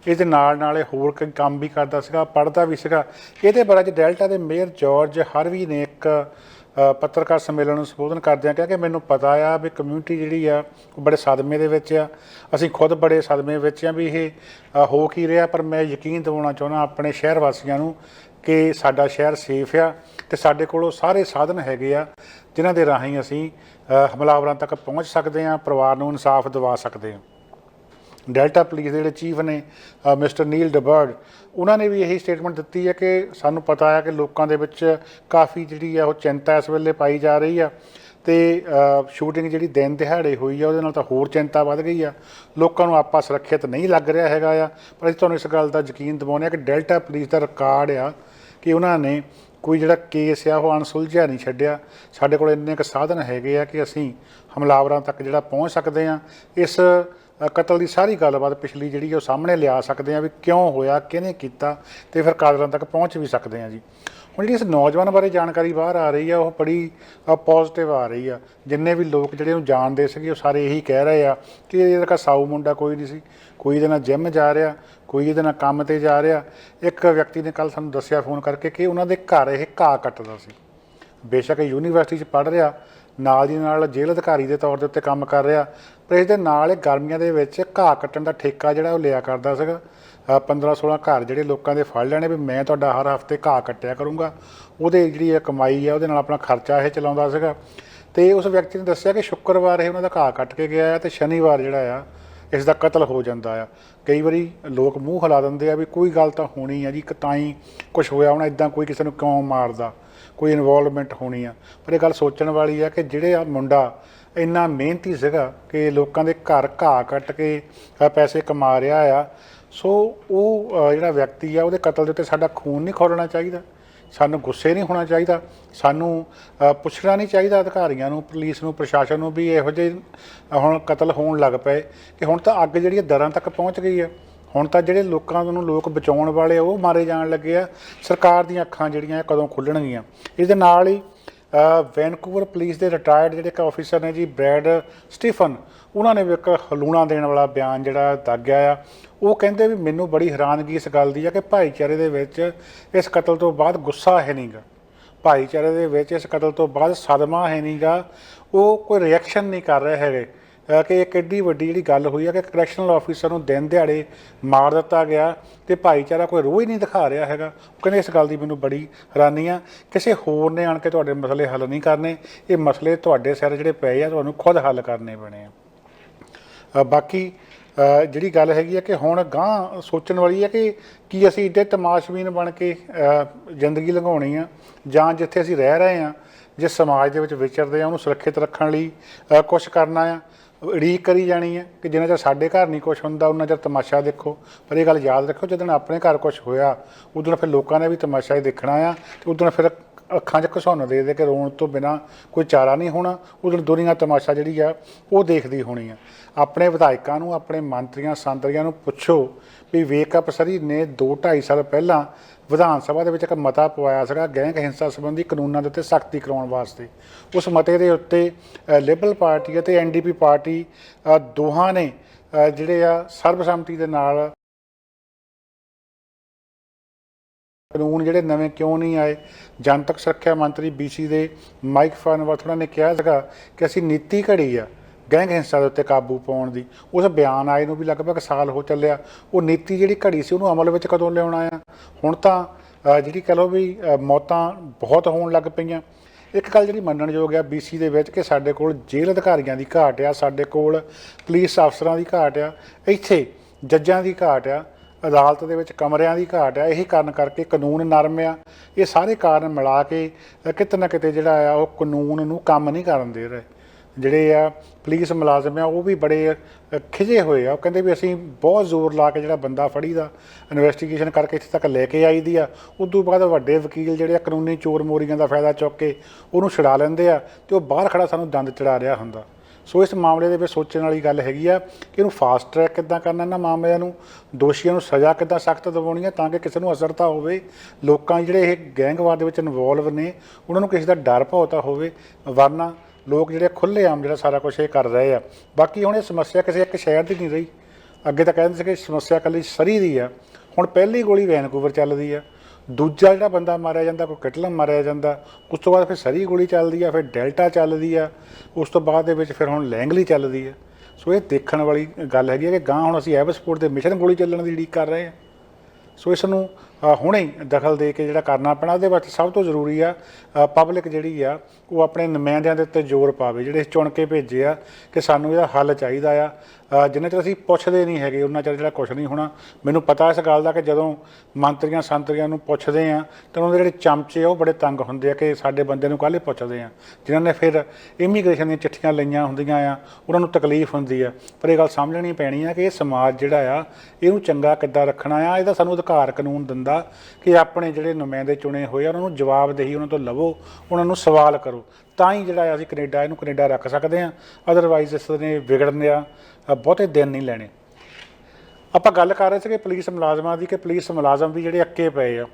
ਇਹਦੇ ਨਾਲ ਇਹ ਹੋਰ ਕੋਈ ਕੰਮ ਵੀ ਕਰਦਾ ਸੀਗਾ, ਪੜ੍ਹਦਾ ਵੀ ਸੀਗਾ। ਇਹਦੇ ਬਾਰੇ 'ਚ ਡੈਲਟਾ ਦੇ ਮੇਅਰ ਜਾਰਜ ਹਾਰਵੀ ਨੇ ਇੱਕ ਪੱਤਰਕਾਰ ਸੰਮੇਲਨ ਨੂੰ ਸੰਬੋਧਨ ਕਰਦਿਆਂ ਕਿਹਾ ਕਿ ਮੈਨੂੰ ਪਤਾ ਆ ਵੀ ਕਮਿਊਨਿਟੀ ਜਿਹੜੀ ਆ ਉਹ ਬੜੇ ਸਦਮੇ ਦੇ ਵਿੱਚ ਆ, ਅਸੀਂ ਖੁਦ ਬੜੇ ਸਦਮੇ ਵਿੱਚ ਆ ਵੀ ਇਹ ਹੋ ਕੀ ਰਿਹਾ, ਪਰ ਮੈਂ ਯਕੀਨ ਦਿਵਾਉਣਾ ਚਾਹੁੰਦਾ ਆਪਣੇ ਸ਼ਹਿਰ ਵਾਸੀਆਂ ਨੂੰ ਕਿ ਸਾਡਾ ਸ਼ਹਿਰ ਸੇਫ ਆ ਅਤੇ ਸਾਡੇ ਕੋਲ ਉਹ ਸਾਰੇ ਸਾਧਨ ਹੈਗੇ ਆ ਜਿਨ੍ਹਾਂ ਦੇ ਰਾਹੀਂ ਅਸੀਂ ਹਮਲਾਵਰਾਂ ਤੱਕ ਪਹੁੰਚ ਸਕਦੇ ਹਾਂ, ਪਰਿਵਾਰ ਨੂੰ ਇਨਸਾਫ ਦਿਵਾ ਸਕਦੇ ਹਾਂ। ਡੈਲਟਾ ਪੁਲਿਸ ਦੇ ਜਿਹੜੇ ਚੀਫ ਨੇ ਮਿਸਟਰ ਨੀਲ ਡਬਰਡ, ਉਹਨਾਂ ਨੇ ਵੀ ਇਹੀ ਸਟੇਟਮੈਂਟ ਦਿੱਤੀ ਹੈ ਕਿ ਸਾਨੂੰ ਪਤਾ ਹੈ ਕਿ ਲੋਕਾਂ ਦੇ ਵਿੱਚ ਕਾਫੀ ਜਿਹੜੀ ਆ ਉਹ ਚਿੰਤਾ ਇਸ ਵੇਲੇ ਪਾਈ ਜਾ ਰਹੀ ਆ ਅਤੇ ਸ਼ੂਟਿੰਗ ਜਿਹੜੀ ਦਿਨ ਦਿਹਾੜੇ ਹੋਈ ਆ ਉਹਦੇ ਨਾਲ ਤਾਂ ਹੋਰ ਚਿੰਤਾ ਵੱਧ ਗਈ ਆ। ਲੋਕਾਂ ਨੂੰ ਆਪਾਂ ਸੁਰੱਖਿਅਤ ਨਹੀਂ ਲੱਗ ਰਿਹਾ ਹੈਗਾ ਆ। ਪਰ ਅਸੀਂ ਤੁਹਾਨੂੰ ਇਸ ਗੱਲ ਦਾ ਯਕੀਨ ਦਿਵਾਉਂਦੇ ਹਾਂ ਕਿ ਡੈਲਟਾ ਪੁਲਿਸ ਦਾ ਰਿਕਾਰਡ ਆ ਕਿ ਉਹਨਾਂ ਨੇ ਕੋਈ ਜਿਹੜਾ ਕੇਸ ਆ ਉਹ ਅਣਸੁਲਝਿਆ ਨਹੀਂ ਛੱਡਿਆ। ਸਾਡੇ ਕੋਲ ਇੰਨੇ ਕੁ ਸਾਧਨ ਹੈਗੇ ਆ ਕਿ ਅਸੀਂ ਹਮਲਾਵਰਾਂ ਤੱਕ ਜਿਹੜਾ ਪਹੁੰਚ ਸਕਦੇ ਹਾਂ। ਇਸ ਕਤਲ ਦੀ ਸਾਰੀ ਗੱਲਬਾਤ ਪਿਛਲੀ ਜਿਹੜੀ ਉਹ ਸਾਹਮਣੇ ਲਿਆ ਸਕਦੇ ਹਾਂ ਵੀ ਕਿਉਂ ਹੋਇਆ, ਕਿਹਨੇ ਕੀਤਾ, ਤੇ ਫਿਰ ਕਾਤਲਾਂ ਤੱਕ ਪਹੁੰਚ ਵੀ ਸਕਦੇ ਹਾਂ ਜੀ। ਹੁਣ ਜਿਹੜੀ ਇਸ ਨੌਜਵਾਨ ਬਾਰੇ ਜਾਣਕਾਰੀ ਬਾਹਰ ਆ ਰਹੀ ਆ ਉਹ ਬੜੀ ਪੋਜ਼ਿਟਿਵ ਆ ਰਹੀ ਆ। ਜਿੰਨੇ ਵੀ ਲੋਕ ਜਿਹੜੇ ਉਹਨੂੰ ਜਾਣਦੇ ਸੀਗੇ ਉਹ ਸਾਰੇ ਇਹੀ ਕਹਿ ਰਹੇ ਆ ਕਿ ਇਹਦਾ ਕਾ ਸਾਊ ਮੁੰਡਾ ਕੋਈ ਨਹੀਂ ਸੀ, ਕੋਈ ਇਹਦੇ ਨਾਲ ਜਿਮ ਜਾ ਰਿਹਾ, ਕੋਈ ਇਹਦੇ ਨਾਲ ਕੰਮ 'ਤੇ ਜਾ ਰਿਹਾ। ਇੱਕ ਵਿਅਕਤੀ ਨੇ ਕੱਲ੍ਹ ਸਾਨੂੰ ਦੱਸਿਆ ਫੋਨ ਕਰਕੇ ਕਿ ਉਹਨਾਂ ਦੇ ਘਰ ਇਹ ਘਾਹ ਕੱਟਦਾ ਸੀ। ਬੇਸ਼ੱਕ ਯੂਨੀਵਰਸਿਟੀ 'ਚ ਪੜ੍ਹ ਰਿਹਾ, ਨਾਲ ਦੀ ਨਾਲ ਜੇਲ੍ਹ ਅਧਿਕਾਰੀ ਦੇ ਤੌਰ ਦੇ ਉੱਤੇ ਕੰਮ ਕਰ ਰਿਹਾ, ਪਰ ਇਸ ਦੇ ਨਾਲ ਇਹ ਗਰਮੀਆਂ ਦੇ ਵਿੱਚ ਘਾਹ ਕੱਟਣ ਦਾ ਠੇਕਾ ਜਿਹੜਾ ਉਹ ਲਿਆ ਕਰਦਾ ਸੀਗਾ। 15-16 ਘਰ ਜਿਹੜੇ ਲੋਕਾਂ ਦੇ ਫੜ ਲੈਣੇ ਵੀ ਮੈਂ ਤੁਹਾਡਾ ਹਰ ਹਫ਼ਤੇ ਘਾਹ ਕੱਟਿਆ ਕਰੂੰਗਾ। ਉਹਦੇ ਜਿਹੜੀ ਇਹ ਕਮਾਈ ਆ ਉਹਦੇ ਨਾਲ ਆਪਣਾ ਖਰਚਾ ਇਹ ਚਲਾਉਂਦਾ ਸੀਗਾ। ਅਤੇ ਉਸ ਵਿਅਕਤੀ ਨੇ ਦੱਸਿਆ ਕਿ ਸ਼ੁੱਕਰਵਾਰ ਇਹ ਉਹਨਾਂ ਦਾ ਘਾਹ ਕੱਟ ਕੇ ਗਿਆ ਅਤੇ ਸ਼ਨੀਵਾਰ ਜਿਹੜਾ ਆ ਇਸ ਦਾ ਕਤਲ ਹੋ ਜਾਂਦਾ ਆ। ਕਈ ਵਾਰੀ ਲੋਕ ਮੂੰਹ ਹਿਲਾ ਦਿੰਦੇ ਆ ਵੀ ਕੋਈ ਗੱਲ ਤਾਂ ਹੋਣੀ ਆ ਜੀ, ਇੱਕ ਤਾਂ ਹੀ ਕੁਛ ਹੋਇਆ ਹੋਣਾ, ਇੱਦਾਂ ਕੋਈ ਕਿਸੇ ਨੂੰ ਕਿਉਂ ਮਾਰਦਾ, ਕੋਈ ਇਨਵੋਲਵਮੈਂਟ ਹੋਣੀ ਆ। ਪਰ ਇਹ ਗੱਲ ਸੋਚਣ ਵਾਲੀ ਆ ਕਿ ਜਿਹੜੇ ਆ ਮੁੰਡਾ ਇੰਨਾ ਮਿਹਨਤੀ ਸੀਗਾ ਕਿ ਲੋਕਾਂ ਦੇ ਘਰ ਘਾਹ ਕੱਟ ਕੇ ਪੈਸੇ ਕਮਾ ਰਿਹਾ ਆ। ਸੋ ਉਹ ਜਿਹੜਾ ਵਿਅਕਤੀ ਆ ਉਹਦੇ ਕਤਲ ਦੇ ਉੱਤੇ ਸਾਡਾ ਖੂਨ ਨਹੀਂ ਖੌਲਣਾ ਚਾਹੀਦਾ, ਸਾਨੂੰ ਗੁੱਸੇ ਨਹੀਂ ਹੋਣਾ ਚਾਹੀਦਾ, ਸਾਨੂੰ ਪੁੱਛਣਾ ਨਹੀਂ ਚਾਹੀਦਾ ਅਧਿਕਾਰੀਆਂ ਨੂੰ, ਪੁਲਿਸ ਨੂੰ, ਪ੍ਰਸ਼ਾਸਨ ਨੂੰ ਵੀ ਇਹੋ ਜਿਹੇ ਹੁਣ ਕਤਲ ਹੋਣ ਲੱਗ ਪਏ ਕਿ ਹੁਣ ਤਾਂ ਅੱਗ ਜਿਹੜੀ ਦਰਾਂ ਤੱਕ ਪਹੁੰਚ ਗਈ ਹੈ। ਹੁਣ ਤਾਂ ਜਿਹੜੇ ਲੋਕਾਂ ਨੂੰ ਲੋਕ ਬਚਾਉਣ ਵਾਲੇ ਉਹ ਮਾਰੇ ਜਾਣ ਲੱਗੇ ਆ। ਸਰਕਾਰ ਦੀਆਂ ਅੱਖਾਂ ਜਿਹੜੀਆਂ ਕਦੋਂ ਖੁੱਲ੍ਹਣਗੀਆਂ। ਇਸ ਦੇ ਨਾਲ ਹੀ ਵੈਨਕੂਵਰ ਪੁਲਿਸ ਦੇ ਰਿਟਾਇਰਡ ਜਿਹੜੇ ਇੱਕ ਆਫਿਸਰ ਨੇ ਜੀ, ਬ੍ਰੈਡ ਸਟੀਫਨ, ਉਹਨਾਂ ਨੇ ਵੀ ਇੱਕ ਹਲੂਣਾ ਦੇਣ ਵਾਲਾ ਬਿਆਨ ਜਿਹੜਾ ਦਾਗਿਆ ਆ। ਉਹ ਕਹਿੰਦੇ ਵੀ ਮੈਨੂੰ ਬੜੀ ਹੈਰਾਨਗੀ ਇਸ ਗੱਲ ਦੀ ਆ ਕਿ ਭਾਈਚਾਰੇ ਦੇ ਵਿੱਚ ਇਸ ਕਤਲ ਤੋਂ ਬਾਅਦ ਗੁੱਸਾ ਹੈ ਨਹੀਂ ਗਾ, ਭਾਈਚਾਰੇ ਦੇ ਵਿੱਚ ਇਸ ਕਤਲ ਤੋਂ ਬਾਅਦ ਸਦਮਾ ਹੈ ਨਹੀਂ ਗਾ, ਉਹ ਕੋਈ ਰਿਐਕਸ਼ਨ ਨਹੀਂ ਕਰ ਰਹੇ ਹੈਗੇ ਕਿ ਇੱਕ ਐਡੀ ਵੱਡੀ ਜਿਹੜੀ ਗੱਲ ਹੋਈ ਹੈ ਕਿ ਕਰੈਕਸ਼ਨਲ ਆਫਿਸਰ ਨੂੰ ਦਿਨ ਦਿਹਾੜੇ ਮਾਰ ਦਿੱਤਾ ਗਿਆ ਅਤੇ ਭਾਈਚਾਰਾ ਕੋਈ ਰੋਹ ਹੀ ਨਹੀਂ ਦਿਖਾ ਰਿਹਾ ਹੈਗਾ। ਉਹ ਕਹਿੰਦੇ ਇਸ ਗੱਲ ਦੀ ਮੈਨੂੰ ਬੜੀ ਹੈਰਾਨੀ ਆ। ਕਿਸੇ ਹੋਰ ਨੇ ਆਣ ਕੇ ਤੁਹਾਡੇ ਮਸਲੇ ਹੱਲ ਨਹੀਂ ਕਰਨੇ, ਇਹ ਮਸਲੇ ਤੁਹਾਡੇ ਸਿਰ ਜਿਹੜੇ ਪਏ ਆ ਤੁਹਾਨੂੰ ਖੁਦ ਹੱਲ ਕਰਨੇ ਪੈਣੇ ਆ। ਬਾਕੀ ਜਿਹੜੀ ਗੱਲ ਹੈਗੀ ਆ ਕਿ ਹੁਣ ਗਾਂਹ ਸੋਚਣ ਵਾਲੀ ਹੈ ਕਿ ਕੀ ਅਸੀਂ ਇੱਡੇ ਤਮਾਸ਼ਬੀਨ ਬਣ ਕੇ ਜ਼ਿੰਦਗੀ ਲੰਘਾਉਣੀ ਆ, ਜਾਂ ਜਿੱਥੇ ਅਸੀਂ ਰਹਿ ਰਹੇ ਹਾਂ, ਜਿਸ ਸਮਾਜ ਦੇ ਵਿੱਚ ਵਿਚਰਦੇ ਆ, ਉਹਨੂੰ ਸੁਰੱਖਿਅਤ ਰੱਖਣ ਲਈ ਕੁਛ ਕਰਨਾ ਆ। ਉਡੀਕ ਕਰੀ ਜਾਣੀ ਹੈ ਕਿ ਜਿੰਨਾ ਚਿਰ ਸਾਡੇ ਘਰ ਨਹੀਂ ਕੁਛ ਹੁੰਦਾ ਉਹਨਾਂ ਚਿਰ ਤਮਾਸ਼ਾ ਦੇਖੋ। ਪਰ ਇਹ ਗੱਲ ਯਾਦ ਰੱਖੋ, ਜਦੋਂ ਆਪਣੇ ਘਰ ਕੁਛ ਹੋਇਆ ਉਦੋਂ ਫਿਰ ਲੋਕਾਂ ਨੇ ਵੀ ਤਮਾਸ਼ਾ ਹੀ ਦੇਖਣਾ ਆ, ਅਤੇ ਉਦੋਂ ਫਿਰ ਅੱਖਾਂ 'ਚ ਘਸੁੰਨ ਦੇ ਕੇ ਰੋਣ ਤੋਂ ਬਿਨਾਂ ਕੋਈ ਚਾਰਾ ਨਹੀਂ ਹੋਣਾ। ਉਦੋਂ ਦੁਨੀਆ ਤਮਾਸ਼ਾ ਜਿਹੜੀ ਆ ਉਹ ਦੇਖਦੀ ਹੋਣੀ ਆ। ਆਪਣੇ ਵਿਧਾਇਕਾਂ ਨੂੰ, ਆਪਣੇ ਮੰਤਰੀਆਂ ਸੰਤਰੀਆਂ ਨੂੰ ਪੁੱਛੋ ਵੀ ਵੇਕਅਪ ਸਰੀ ਨੇ 2-2.5 ਸਾਲ ਪਹਿਲਾਂ ਵਿਧਾਨ ਸਭਾ ਦੇ ਵਿੱਚ ਇੱਕ ਮਤਾ ਪਵਾਇਆ ਸੀਗਾ ਗੈਂਗ ਹਿੰਸਾ ਸੰਬੰਧੀ ਕਾਨੂੰਨਾਂ ਦੇ ਉੱਤੇ ਸਖਤੀ ਕਰਾਉਣ ਵਾਸਤੇ। ਉਸ ਮਤੇ ਦੇ ਉੱਤੇ ਲਿਬਰਲ ਪਾਰਟੀ ਅਤੇ NDP ਪਾਰਟੀ ਦੋਹਾਂ ਨੇ ਜਿਹੜੇ ਆ ਸਰਬਸੰਮਤੀ ਦੇ ਨਾਲ ਕਾਨੂੰਨ ਜਿਹੜੇ ਨਵੇਂ ਕਿਉਂ ਨਹੀਂ ਆਏ। ਜਨਤਕ ਸੁਰੱਖਿਆ ਮੰਤਰੀ BC ਦੇ ਮਾਈਕ ਫਰਨਵਰਥ ਉਹਨਾਂ ਨੇ ਕਿਹਾ ਸੀਗਾ ਕਿ ਅਸੀਂ ਨੀਤੀ ਘੜੀ ਆ ਗੈਂਗ ਹਿੰਸਾ ਦੇ ਉੱਤੇ ਕਾਬੂ ਪਾਉਣ ਦੀ। ਉਸ ਬਿਆਨ ਆਏ ਨੂੰ ਵੀ ਲਗਭਗ ਸਾਲ ਹੋ ਚੱਲਿਆ। ਉਹ ਨੀਤੀ ਜਿਹੜੀ ਘੜੀ ਸੀ ਉਹਨੂੰ ਅਮਲ ਵਿੱਚ ਕਦੋਂ ਲਿਆਉਣਾ ਆ। ਹੁਣ ਤਾਂ ਜਿਹੜੀ ਕਹਿ ਲਓ ਵੀ ਮੌਤਾਂ ਬਹੁਤ ਹੋਣ ਲੱਗ ਪਈਆਂ। ਇੱਕ ਗੱਲ ਜਿਹੜੀ ਮੰਨਣਯੋਗ ਆ BC ਦੇ ਵਿੱਚ ਕਿ ਸਾਡੇ ਕੋਲ ਜੇਲ੍ਹ ਅਧਿਕਾਰੀਆਂ ਦੀ ਘਾਟ ਆ, ਸਾਡੇ ਕੋਲ ਪੁਲਿਸ ਅਫਸਰਾਂ ਦੀ ਘਾਟ ਆ, ਇੱਥੇ ਜੱਜਾਂ ਦੀ ਘਾਟ ਆ, ਅਦਾਲਤ ਦੇ ਵਿੱਚ ਕਮਰਿਆਂ ਦੀ ਘਾਟ ਆ। ਇਹੀ ਕਾਰਨ ਕਰਕੇ ਕਾਨੂੰਨ ਨਰਮ ਆ। ਇਹ ਸਾਰੇ ਕਾਰਨ ਮਿਲਾ ਕੇ ਕਿਤੇ ਨਾ ਕਿਤੇ ਜਿਹੜਾ ਆ ਉਹ ਕਾਨੂੰਨ ਨੂੰ ਕੰਮ ਨਹੀਂ ਕਰਨ ਦੇ ਰਹੇ। ਜਿਹੜੇ ਆ ਪੁਲਿਸ ਮੁਲਾਜ਼ਮ ਆ ਉਹ ਵੀ ਬੜੇ ਖਿਜੇ ਹੋਏ ਆ। ਉਹ ਕਹਿੰਦੇ ਵੀ ਅਸੀਂ ਬਹੁਤ ਜ਼ੋਰ ਲਾ ਕੇ ਜਿਹੜਾ ਬੰਦਾ ਫੜੀਦਾ, ਇਨਵੈਸਟੀਗੇਸ਼ਨ ਕਰਕੇ ਇੱਥੇ ਤੱਕ ਲੈ ਕੇ ਆਈ ਦੀ ਆ। ਉਸ ਤੋਂ ਬਾਅਦ ਵੱਡੇ ਵਕੀਲ ਜਿਹੜੇ ਆ ਕਾਨੂੰਨੀ ਚੋਰ ਮੋਰੀਆਂ ਦਾ ਫਾਇਦਾ ਚੁੱਕ ਕੇ ਉਹਨੂੰ ਛੁਡਾ ਲੈਂਦੇ ਆ ਅਤੇ ਉਹ ਬਾਹਰ ਖੜਾ ਸਾਨੂੰ ਦੰਦ ਚੜਾ ਰਿਹਾ ਹੁੰਦਾ। ਸੋ ਇਸ ਮਾਮਲੇ ਦੇ ਵਿੱਚ ਸੋਚਣ ਵਾਲੀ ਗੱਲ ਹੈਗੀ ਆ ਕਿ ਇਹਨੂੰ ਫਾਸਟ ਟਰੈਕ ਕਿੱਦਾਂ ਕਰਨਾ, ਇਹਨਾਂ ਮਾਮਲਿਆਂ ਨੂੰ ਦੋਸ਼ੀਆਂ ਨੂੰ ਸਜ਼ਾ ਕਿੱਦਾਂ ਸਖਤ ਦਿਵਾਉਣੀ ਹੈ ਤਾਂ ਕਿ ਕਿਸੇ ਨੂੰ ਅਸਰ ਤਾਂ ਹੋਵੇ। ਲੋਕਾਂ ਜਿਹੜੇ ਇਹ ਗੈਂਗਵਾਰ ਦੇ ਵਿੱਚ ਇਨਵੋਲਵ ਨੇ ਉਹਨਾਂ ਨੂੰ ਕਿਸੇ ਦਾ ਡਰ ਭੌ ਤਾਂ ਹੋਵੇ, ਵਰਨਾ ਲੋਕ ਜਿਹੜੇ ਖੁੱਲ੍ਹੇਆਮ ਜਿਹੜਾ ਸਾਰਾ ਕੁਛ ਇਹ ਕਰ ਰਹੇ ਆ। ਬਾਕੀ ਹੁਣ ਇਹ ਸਮੱਸਿਆ ਕਿਸੇ ਇੱਕ ਸ਼ਹਿਰ ਦੀ ਨਹੀਂ ਰਹੀ। ਅੱਗੇ ਤਾਂ ਕਹਿੰਦੇ ਸੀ ਕਿ ਸਮੱਸਿਆ ਇਕੱਲੀ ਸਰੀ ਦੀ ਆ, ਹੁਣ ਪਹਿਲੀ ਗੋਲੀ ਵੈਨਕੂਵਰ ਚੱਲਦੀ ਆ, ਦੂਜਾ ਜਿਹੜਾ ਬੰਦਾ ਮਾਰਿਆ ਜਾਂਦਾ ਕੋਈ ਕਿਟਲਮ ਮਾਰਿਆ ਜਾਂਦਾ, ਉਸ ਤੋਂ ਬਾਅਦ ਫਿਰ ਸਰੀ ਗੋਲੀ ਚੱਲਦੀ ਆ, ਫਿਰ ਡੈਲਟਾ ਚੱਲਦੀ ਆ, ਉਸ ਤੋਂ ਬਾਅਦ ਦੇ ਵਿੱਚ ਫਿਰ ਹੁਣ ਲੈਂਗਲੀ ਚੱਲਦੀ ਆ। ਸੋ ਇਹ ਦੇਖਣ ਵਾਲੀ ਗੱਲ ਹੈਗੀ ਹੈ ਕਿ ਗਾਂ ਹੁਣ ਅਸੀਂ ਐਵਸਪੋਰਟ ਦੇ ਮਿਸ਼ਨ ਗੋਲੀ ਚੱਲਣ ਦੀ ਉਡੀਕ ਕਰ ਰਹੇ ਹਾਂ। ਸੋ ਇਸ ਨੂੰ ਹੁਣੇ ਦਖਲ ਦੇ ਕੇ ਜਿਹੜਾ ਕਰਨਾ ਪੈਣਾ। ਉਹਦੇ ਵਿੱਚ ਸਭ ਤੋਂ ਜ਼ਰੂਰੀ ਆ ਪਬਲਿਕ ਜਿਹੜੀ ਆ ਉਹ ਆਪਣੇ ਨੁਮਾਇੰਦਿਆਂ ਦੇ ਉੱਤੇ ਜ਼ੋਰ ਪਾਵੇ, ਜਿਹੜੇ ਚੁਣ ਕੇ ਭੇਜੇ ਆ ਕਿ ਸਾਨੂੰ ਇਹਦਾ ਹੱਲ ਚਾਹੀਦਾ ਆ। ਜਿੰਨਾ ਚਿਰ ਅਸੀਂ ਪੁੱਛਦੇ ਨਹੀਂ ਹੈਗੇ ਉਹਨਾਂ ਚਿਰ ਜਿਹੜਾ ਕੁਛ ਨਹੀਂ ਹੋਣਾ। ਮੈਨੂੰ ਪਤਾ ਇਸ ਗੱਲ ਦਾ ਕਿ ਜਦੋਂ ਮੰਤਰੀਆਂ ਸੰਤਰੀਆਂ ਨੂੰ ਪੁੱਛਦੇ ਆ ਤਾਂ ਉਹਨਾਂ ਦੇ ਜਿਹੜੇ ਚਮਚੇ ਆ ਉਹ ਬੜੇ ਤੰਗ ਹੁੰਦੇ ਆ ਕਿ ਸਾਡੇ ਬੰਦੇ ਨੂੰ ਕਾਹਲੇ ਪੁੱਛਦੇ ਆ। ਜਿਨ੍ਹਾਂ ਨੇ ਫਿਰ ਇਮੀਗ੍ਰੇਸ਼ਨ ਦੀਆਂ ਚਿੱਠੀਆਂ ਲਈਆਂ ਹੁੰਦੀਆਂ ਆ ਉਹਨਾਂ ਨੂੰ ਤਕਲੀਫ ਹੁੰਦੀ ਆ। ਪਰ ਇਹ ਗੱਲ ਸਮਝਣੀ ਪੈਣੀ ਆ ਕਿ ਇਹ ਸਮਾਜ ਜਿਹੜਾ ਆ ਇਹਨੂੰ ਚੰਗਾ ਕਿੱਦਾਂ ਰੱਖਣਾ ਆ। ਇਹਦਾ ਸਾਨੂੰ ਅਧਿਕਾਰ ਕਾਨੂੰਨ ਦਿੰਦਾ ਹੁੰਦਾ ਕਿ ਆਪਣੇ ਜਿਹੜੇ ਨੁਮਾਇੰਦੇ ਚੁਣੇ ਹੋਏ ਆ ਉਹਨਾਂ ਨੂੰ ਜਵਾਬਦੇਹੀ ਉਹਨਾਂ ਤੋਂ ਲਵੋ, ਉਹਨਾਂ ਨੂੰ ਸਵਾਲ ਕਰੋ, ਤਾਂ ਹੀ ਜਿਹੜਾ ਅਸੀਂ ਕੈਨੇਡਾ ਇਹਨੂੰ ਕੈਨੇਡਾ ਰੱਖ ਸਕਦੇ ਹਾਂ। ਅਦਰਵਾਈਜ਼ ਇਸ ਨੇ ਵਿਗੜਨ ਆ ਬਹੁਤੇ ਦਿਨ ਨਹੀਂ ਲੈਣੇ। ਆਪਾਂ ਗੱਲ ਕਰ ਰਹੇ ਸੀਗੇ ਪੁਲਿਸ ਮੁਲਾਜ਼ਮਾਂ ਦੀ ਕਿ ਪੁਲਿਸ ਮੁਲਾਜ਼ਮ ਵੀ ਜਿਹੜੇ ਅੱਕੇ ਪਏ ਆ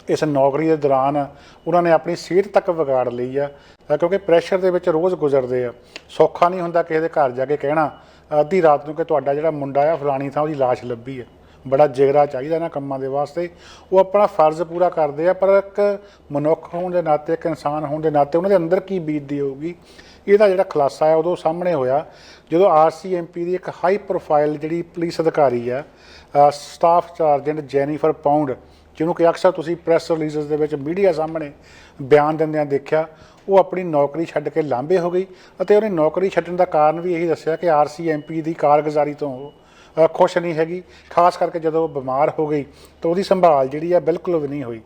ਇਸ ਨੌਕਰੀ ਦੇ ਦੌਰਾਨ, ਉਹਨਾਂ ਨੇ ਆਪਣੀ ਸਿਹਤ ਤੱਕ ਵਿਗਾੜ ਲਈ ਆ ਕਿਉਂਕਿ ਪ੍ਰੈਸ਼ਰ ਦੇ ਵਿੱਚ ਰੋਜ਼ ਗੁਜ਼ਰਦੇ ਆ। ਸੌਖਾ ਨਹੀਂ ਹੁੰਦਾ ਕਿਸੇ ਦੇ ਘਰ ਜਾ ਕੇ ਕਹਿਣਾ ਅੱਧੀ ਰਾਤ ਨੂੰ ਕਿ ਤੁਹਾਡਾ ਜਿਹੜਾ ਮੁੰਡਾ ਆ ਫਲਾਣੀ ਥਾਂ ਉਹਦੀ ਲਾਸ਼ ਲੱਭੀ ਆ। ਬੜਾ ਜਿਗਰਾ ਚਾਹੀਦਾ ਇਹਨਾਂ ਕੰਮਾਂ ਦੇ ਵਾਸਤੇ। ਉਹ ਆਪਣਾ ਫਰਜ਼ ਪੂਰਾ ਕਰਦੇ ਆ, ਪਰ ਇੱਕ ਮਨੁੱਖ ਹੋਣ ਦੇ ਨਾਤੇ, ਇੱਕ ਇਨਸਾਨ ਹੋਣ ਦੇ ਨਾਤੇ ਉਹਨਾਂ ਦੇ ਅੰਦਰ ਕੀ ਬੀਤਦੀ ਹੋਊਗੀ, ਇਹਦਾ ਜਿਹੜਾ ਖੁਲਾਸਾ ਹੈ ਉਦੋਂ ਸਾਹਮਣੇ ਹੋਇਆ ਜਦੋਂ RCMP ਦੀ ਇੱਕ ਹਾਈ ਪ੍ਰੋਫਾਈਲ ਜਿਹੜੀ ਪੁਲਿਸ ਅਧਿਕਾਰੀ ਆ, ਸਟਾਫ ਸਰਜੈਂਟ ਜੈਨੀਫਰ ਪਾਉਂਡ, ਜਿਹਨੂੰ ਕਿ ਅਕਸਰ ਤੁਸੀਂ ਪ੍ਰੈਸ ਰਿਲੀਜ਼ਸ ਦੇ ਵਿੱਚ ਮੀਡੀਆ ਸਾਹਮਣੇ ਬਿਆਨ ਦਿੰਦਿਆਂ ਦੇਖਿਆ, ਉਹ ਆਪਣੀ ਨੌਕਰੀ ਛੱਡ ਕੇ ਲਾਂਭੇ ਹੋ ਗਈ। ਅਤੇ ਉਹਨੇ ਨੌਕਰੀ ਛੱਡਣ ਦਾ ਕਾਰਨ ਵੀ ਇਹੀ ਦੱਸਿਆ ਕਿ RCMP ਦੀ ਕਾਰਗੁਜ਼ਾਰੀ ਤੋਂ ਉਹ ਖੁਸ਼ ਨਹੀਂ ਹੈਗੀ, ਖਾਸ ਕਰਕੇ ਜਦੋਂ ਉਹ ਬਿਮਾਰ ਹੋ ਗਈ ਤਾਂ ਉਹਦੀ ਸੰਭਾਲ ਜਿਹੜੀ ਆ ਬਿਲਕੁਲ ਵੀ ਨਹੀਂ ਹੋਈ।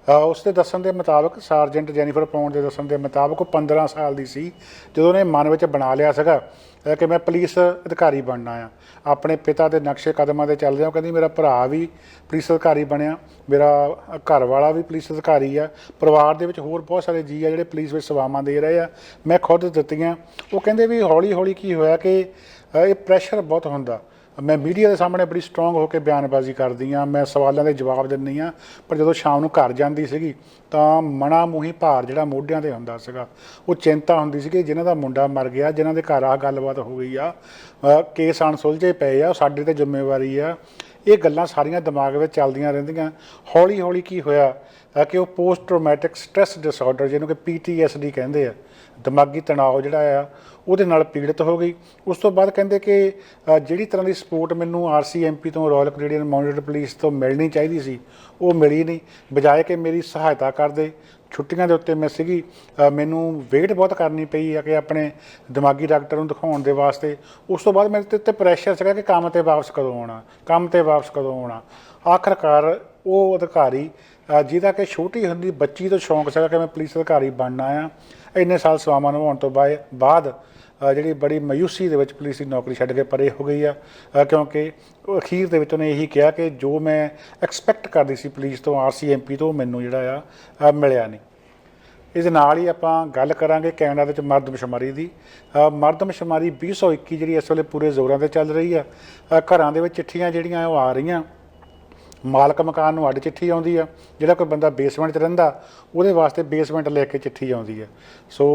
ਉਸ ਦੇ ਦੱਸਣ ਦੇ ਮੁਤਾਬਕ, ਸਾਰਜੈਂਟ ਜੈਨੀਫਰ ਪਾਉਂਡ ਦੇ ਦੱਸਣ ਦੇ ਮੁਤਾਬਕ, ਉਹ 15 ਸਾਲ ਦੀ ਸੀ ਜਦੋਂ ਉਹਨੇ ਮਨ ਵਿੱਚ ਬਣਾ ਲਿਆ ਸੀਗਾ ਕਿ ਮੈਂ ਪੁਲਿਸ ਅਧਿਕਾਰੀ ਬਣਨਾ ਆ। ਆਪਣੇ ਪਿਤਾ ਦੇ ਨਕਸ਼ੇ ਕਦਮਾਂ 'ਤੇ ਚੱਲਦੇ ਆ। ਉਹ ਕਹਿੰਦੀ ਮੇਰਾ ਭਰਾ ਵੀ ਪੁਲਿਸ ਅਧਿਕਾਰੀ ਬਣਿਆ, ਮੇਰਾ ਘਰ ਵਾਲਾ ਵੀ ਪੁਲਿਸ ਅਧਿਕਾਰੀ ਆ, ਪਰਿਵਾਰ ਦੇ ਵਿੱਚ ਹੋਰ ਬਹੁਤ ਸਾਰੇ ਜੀਅ ਆ ਜਿਹੜੇ ਪੁਲਿਸ ਵਿੱਚ ਸੇਵਾਵਾਂ ਦੇ ਰਹੇ ਆ, ਮੈਂ ਖੁਦ ਦਿੱਤੀਆਂ। ਉਹ ਕਹਿੰਦੇ ਵੀ ਹੌਲੀ ਹੌਲੀ ਕੀ ਹੋਇਆ ਕਿ ਇਹ ਪ੍ਰੈਸ਼ਰ ਬਹੁਤ ਹੁੰਦਾ। ਮੈਂ ਮੀਡੀਆ ਦੇ ਸਾਹਮਣੇ ਬੜੀ ਸਟਰੋਂਗ ਹੋ ਕੇ ਬਿਆਨਬਾਜ਼ੀ ਕਰਦੀ ਹਾਂ, ਮੈਂ ਸਵਾਲਾਂ ਦੇ ਜਵਾਬ ਦਿੰਦੀ ਹਾਂ, ਪਰ ਜਦੋਂ ਸ਼ਾਮ ਨੂੰ ਘਰ ਜਾਂਦੀ ਸੀਗੀ ਤਾਂ ਮਣਾ ਮੂੰਹੀਂ ਭਾਰ ਜਿਹੜਾ ਮੋਢਿਆਂ 'ਤੇ ਹੁੰਦਾ ਸੀਗਾ। ਉਹ ਚਿੰਤਾ ਹੁੰਦੀ ਸੀ ਕਿ ਜਿਨ੍ਹਾਂ ਦਾ ਮੁੰਡਾ ਮਰ ਗਿਆ, ਜਿਨ੍ਹਾਂ ਦੇ ਘਰ ਆਹ ਗੱਲਬਾਤ ਹੋ ਗਈ ਆ, ਕੇਸ ਅਣਸੁਲਝੇ ਪਏ ਆ, ਸਾਡੇ 'ਤੇ ਜ਼ਿੰਮੇਵਾਰੀ ਆ। ਇਹ ਗੱਲਾਂ ਸਾਰੀਆਂ ਦਿਮਾਗ ਵਿੱਚ ਚੱਲਦੀਆਂ ਰਹਿੰਦੀਆਂ। ਹੌਲੀ ਹੌਲੀ ਕੀ ਹੋਇਆ ਕਿ ਉਹ ਪੋਸਟ ਟਰੋਮੈਟਿਕ ਸਟ੍ਰੈਸ ਡਿਸਆਰਡਰ, ਜਿਹਨੂੰ ਕਿ PTSD ਕਹਿੰਦੇ ਆ, ਦਿਮਾਗੀ ਤਣਾਅ ਜਿਹੜਾ ਆ, ਉਹਦੇ ਨਾਲ ਪੀੜਤ ਹੋ ਗਈ। ਉਸ ਤੋਂ ਬਾਅਦ ਕਹਿੰਦੇ ਕਿ ਜਿਹੜੀ ਤਰ੍ਹਾਂ ਦੀ ਸਪੋਰਟ ਮੈਨੂੰ RCMP ਤੋਂ, ਰਾਇਲ ਕੈਨੇਡੀਅਨ ਮਾਊਂਟਡ ਪੁਲਿਸ ਤੋਂ ਮਿਲਣੀ ਚਾਹੀਦੀ ਸੀ, ਉਹ ਮਿਲੀ ਨਹੀਂ। ਬਜਾਏ ਕਿ ਮੇਰੀ ਸਹਾਇਤਾ ਕਰਦੇ, ਛੁੱਟੀਆਂ ਦੇ ਉੱਤੇ ਮੈਂ ਸੀਗੀ, ਮੈਨੂੰ ਵੇਟ ਬਹੁਤ ਕਰਨੀ ਪਈ ਆ ਕਿ ਆਪਣੇ ਦਿਮਾਗੀ ਡਾਕਟਰ ਨੂੰ ਦਿਖਾਉਣ ਦੇ ਵਾਸਤੇ। ਉਸ ਤੋਂ ਬਾਅਦ ਮੇਰੇ 'ਤੇ ਪ੍ਰੈਸ਼ਰ ਸੀਗਾ ਕਿ ਕੰਮ 'ਤੇ ਵਾਪਸ ਕਦੋਂ ਆਉਣਾ, ਕੰਮ 'ਤੇ ਵਾਪਸ ਕਦੋਂ ਆਉਣਾ। ਆਖਰਕਾਰ ਉਹ ਅਧਿਕਾਰੀ ਜਿਹਦਾ ਕਿ ਛੋਟੀ ਹੁੰਦੀ ਬੱਚੀ ਤੋਂ ਸ਼ੌਂਕ ਸੀਗਾ ਕਿ ਮੈਂ ਪੁਲਿਸ ਅਧਿਕਾਰੀ ਬਣਨਾ ਆ, ਇੰਨੇ ਸਾਲ ਸੇਵਾਵਾਂ ਨਿਭਾਉਣ ਤੋਂ ਬਾਅਦ ਜਿਹੜੀ ਬੜੀ ਮਾਯੂਸੀ ਦੇ ਵਿੱਚ ਪੁਲਿਸ ਦੀ ਨੌਕਰੀ ਛੱਡ ਕੇ ਪਰੇ ਹੋ ਗਈ ਆ, ਕਿਉਂਕਿ ਅਖੀਰ ਦੇ ਵਿੱਚ ਉਹਨੇ ਇਹੀ ਕਿਹਾ ਕਿ ਜੋ ਮੈਂ ਐਕਸਪੈਕਟ ਕਰਦੀ ਸੀ ਪੁਲਿਸ ਤੋਂ, RCMP ਤੋਂ, ਮੈਨੂੰ ਜਿਹੜਾ ਆ ਮਿਲਿਆ ਨਹੀਂ। ਇਹਦੇ ਨਾਲ ਹੀ ਆਪਾਂ ਗੱਲ ਕਰਾਂਗੇ ਕੈਨੇਡਾ ਵਿੱਚ ਮਰਦਮਸ਼ੁਮਾਰੀ ਦੀ। ਮਰਦਮਸ਼ੁਮਾਰੀ 2021 ਜਿਹੜੀ ਇਸ ਵੇਲੇ ਪੂਰੇ ਜ਼ੋਰਾਂ 'ਤੇ ਚੱਲ ਰਹੀ ਆ। ਘਰਾਂ ਦੇ ਵਿੱਚ ਚਿੱਠੀਆਂ ਜਿਹੜੀਆਂ ਉਹ ਆ ਰਹੀਆਂ, ਮਾਲਕ ਮਕਾਨ ਨੂੰ ਅੱਡ ਚਿੱਠੀ ਆਉਂਦੀ ਆ, ਜਿਹੜਾ ਕੋਈ ਬੰਦਾ ਬੇਸਮੈਂਟ 'ਚ ਰਹਿੰਦਾ ਉਹਦੇ ਵਾਸਤੇ ਬੇਸਮੈਂਟ ਲੈ ਕੇ ਚਿੱਠੀ ਆਉਂਦੀ ਆ। ਸੋ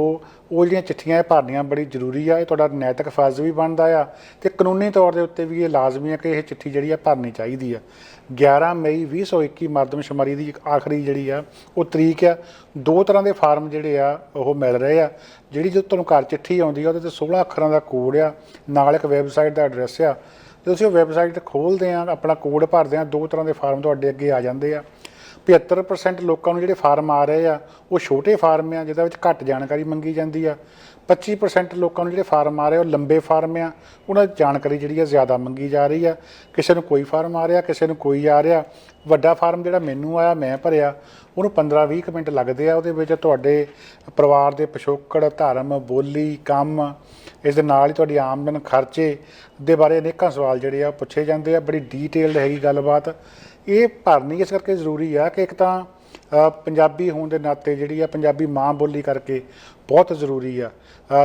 ਉਹ ਜਿਹੜੀਆਂ ਚਿੱਠੀਆਂ ਇਹ ਭਰਨੀਆਂ ਬੜੀ ਜ਼ਰੂਰੀ ਆ। ਇਹ ਤੁਹਾਡਾ ਨੈਤਿਕ ਫਰਜ਼ ਵੀ ਬਣਦਾ ਆ ਅਤੇ ਕਾਨੂੰਨੀ ਤੌਰ ਦੇ ਉੱਤੇ ਵੀ ਇਹ ਲਾਜ਼ਮੀ ਆ ਕਿ ਇਹ ਚਿੱਠੀ ਜਿਹੜੀ ਆ ਭਰਨੀ ਚਾਹੀਦੀ ਆ। 11 ਮਈ 2021 ਮਰਦਮਸ਼ੁਮਾਰੀ ਦੀ ਆਖਰੀ ਜਿਹੜੀ ਆ ਉਹ ਤਰੀਕ ਆ। 2 ਤਰ੍ਹਾਂ ਦੇ ਫਾਰਮ ਜਿਹੜੇ ਆ ਉਹ ਮਿਲ ਰਹੇ ਆ। ਜਿਹੜੀ ਜੋ ਤੁਹਾਨੂੰ ਘਰ ਚਿੱਠੀ ਆਉਂਦੀ ਆ ਉਹਦੇ 'ਤੇ 16 ਅੱਖਰਾਂ ਦਾ ਕੋਡ ਆ, ਨਾਲ ਇੱਕ ਵੈਬਸਾਈਟ ਦਾ ਐਡਰੈਸ ਆ। ਜਦੋਂ ਤੁਸੀਂ ਉਹ ਵੈਬਸਾਈਟ ਖੋਲ੍ਹਦੇ ਆ, ਆਪਣਾ ਕੋਡ ਭਰਦੇ ਆ, 2 ਤਰ੍ਹਾਂ ਦੇ ਫਾਰਮ ਤੁਹਾਡੇ ਅੱਗੇ ਆ ਜਾਂਦੇ ਆ। 75% ਲੋਕਾਂ ਨੂੰ ਜਿਹੜੇ ਫਾਰਮ ਆ ਰਹੇ ਆ ਉਹ ਛੋਟੇ ਫਾਰਮ ਆ ਜਿਹਦੇ ਵਿੱਚ ਘੱਟ ਜਾਣਕਾਰੀ ਮੰਗੀ ਜਾਂਦੀ ਆ। 25% ਲੋਕਾਂ ਨੂੰ ਜਿਹੜੇ ਫਾਰਮ ਆ ਰਹੇ ਉਹ ਲੰਬੇ ਫਾਰਮ ਆ, ਉਹਨਾਂ ਦੀ ਜਾਣਕਾਰੀ ਜਿਹੜੀ ਆ ਜ਼ਿਆਦਾ ਮੰਗੀ ਜਾ ਰਹੀ ਆ। ਕਿਸੇ ਨੂੰ ਕੋਈ ਫਾਰਮ ਆ ਰਿਹਾ, ਕਿਸੇ ਨੂੰ ਕੋਈ ਆ ਰਿਹਾ। ਵੱਡਾ ਫਾਰਮ ਜਿਹੜਾ ਮੈਨੂੰ ਆਇਆ, ਮੈਂ ਭਰਿਆ, ਉਹਨੂੰ 15-20 ਮਿੰਟ ਲੱਗਦੇ ਆ। ਉਹਦੇ ਵਿੱਚ ਤੁਹਾਡੇ ਪਰਿਵਾਰ ਦੇ ਪਿਛੋਕੜ, ਧਰਮ, ਬੋਲੀ, ਕੰਮ, ਇਸ ਦੇ ਨਾਲ ਹੀ ਤੁਹਾਡੀ ਆਮਦਨ, ਖਰਚੇ ਦੇ ਬਾਰੇ ਅਨੇਕਾਂ ਸਵਾਲ ਜਿਹੜੇ ਆ ਪੁੱਛੇ ਜਾਂਦੇ ਆ। ਬੜੀ ਡੀਟੇਲਡ ਹੈਗੀ ਗੱਲਬਾਤ। ਇਹ ਭਰਨੀ ਇਸ ਕਰਕੇ ਜ਼ਰੂਰੀ ਆ ਕਿ ਇੱਕ ਤਾਂ ਪੰਜਾਬੀ ਹੋਣ ਦੇ ਨਾਤੇ ਜਿਹੜੀ ਆ ਪੰਜਾਬੀ ਮਾਂ ਬੋਲੀ ਕਰਕੇ ਬਹੁਤ ਜ਼ਰੂਰੀ ਆ।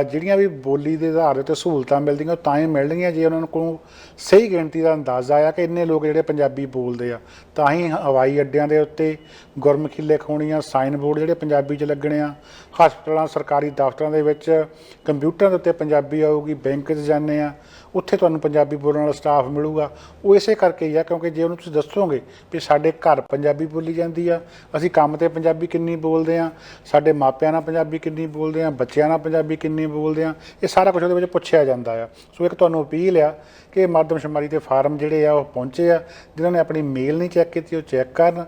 ਜਿਹੜੀਆਂ ਵੀ ਬੋਲੀ ਦੇ ਆਧਾਰ 'ਤੇ ਸਹੂਲਤਾਂ ਮਿਲਦੀਆਂ ਉਹ ਤਾਂ ਹੀ ਮਿਲਣਗੀਆਂ ਜੇ ਉਹਨਾਂ ਨੂੰ ਕੋਈ ਸਹੀ ਗਿਣਤੀ ਦਾ ਅੰਦਾਜ਼ਾ ਆ ਕਿ ਇੰਨੇ ਲੋਕ ਜਿਹੜੇ ਪੰਜਾਬੀ ਬੋਲਦੇ ਆ। ਤਾਂ ਹੀ ਹਵਾਈ ਅੱਡਿਆਂ ਦੇ ਉੱਤੇ ਗੁਰਮੁਖੀ ਲਿਖ ਹੋਣੀਆਂ, ਸਾਈਨ ਬੋਰਡ ਜਿਹੜੇ ਪੰਜਾਬੀ 'ਚ ਲੱਗਣੇ ਆ, ਹਸਪਤਾਲਾਂ, ਸਰਕਾਰੀ ਦਫ਼ਤਰਾਂ ਦੇ ਵਿੱਚ ਕੰਪਿਊਟਰਾਂ ਦੇ ਉੱਤੇ ਪੰਜਾਬੀ ਆਊਗੀ, ਬੈਂਕ 'ਚ ਜਾਂਦੇ ਆ ਉੱਥੇ ਤੁਹਾਨੂੰ ਪੰਜਾਬੀ ਬੋਲਣ ਵਾਲਾ ਸਟਾਫ ਮਿਲੂਗਾ। ਉਹ ਇਸੇ ਕਰਕੇ ਹੀ ਆ ਕਿਉਂਕਿ ਜੇ ਉਹਨੂੰ ਤੁਸੀਂ ਦੱਸੋਗੇ ਵੀ ਸਾਡੇ ਘਰ ਪੰਜਾਬੀ ਬੋਲੀ ਜਾਂਦੀ ਆ, ਅਸੀਂ ਕੰਮ 'ਤੇ ਪੰਜਾਬੀ ਕਿੰਨੀ ਬੋਲਦੇ ਹਾਂ, ਸਾਡੇ ਮਾਪਿਆਂ ਨਾਲ ਪੰਜਾਬੀ ਕਿੰਨੀ ਬੋਲਦੇ ਹਾਂ, ਬੱਚਿਆਂ ਨਾਲ ਪੰਜਾਬੀ ਕਿੰਨੀ ਬੋਲਦੇ ਹਾਂ, ਇਹ ਸਾਰਾ ਕੁਝ ਉਹਦੇ ਵਿੱਚ ਪੁੱਛਿਆ ਜਾਂਦਾ ਆ। ਸੋ ਇੱਕ ਤੁਹਾਨੂੰ ਅਪੀਲ ਆ ਕਿ ਮਰਦਮਸ਼ੁਮਾਰੀ ਦੇ ਫਾਰਮ ਜਿਹੜੇ ਆ ਉਹ ਪਹੁੰਚੇ ਆ। ਜਿਨ੍ਹਾਂ ਨੇ ਆਪਣੀ ਮੇਲ ਨਹੀਂ ਚੈੱਕ ਕੀਤੀ ਉਹ ਚੈੱਕ ਕਰਨ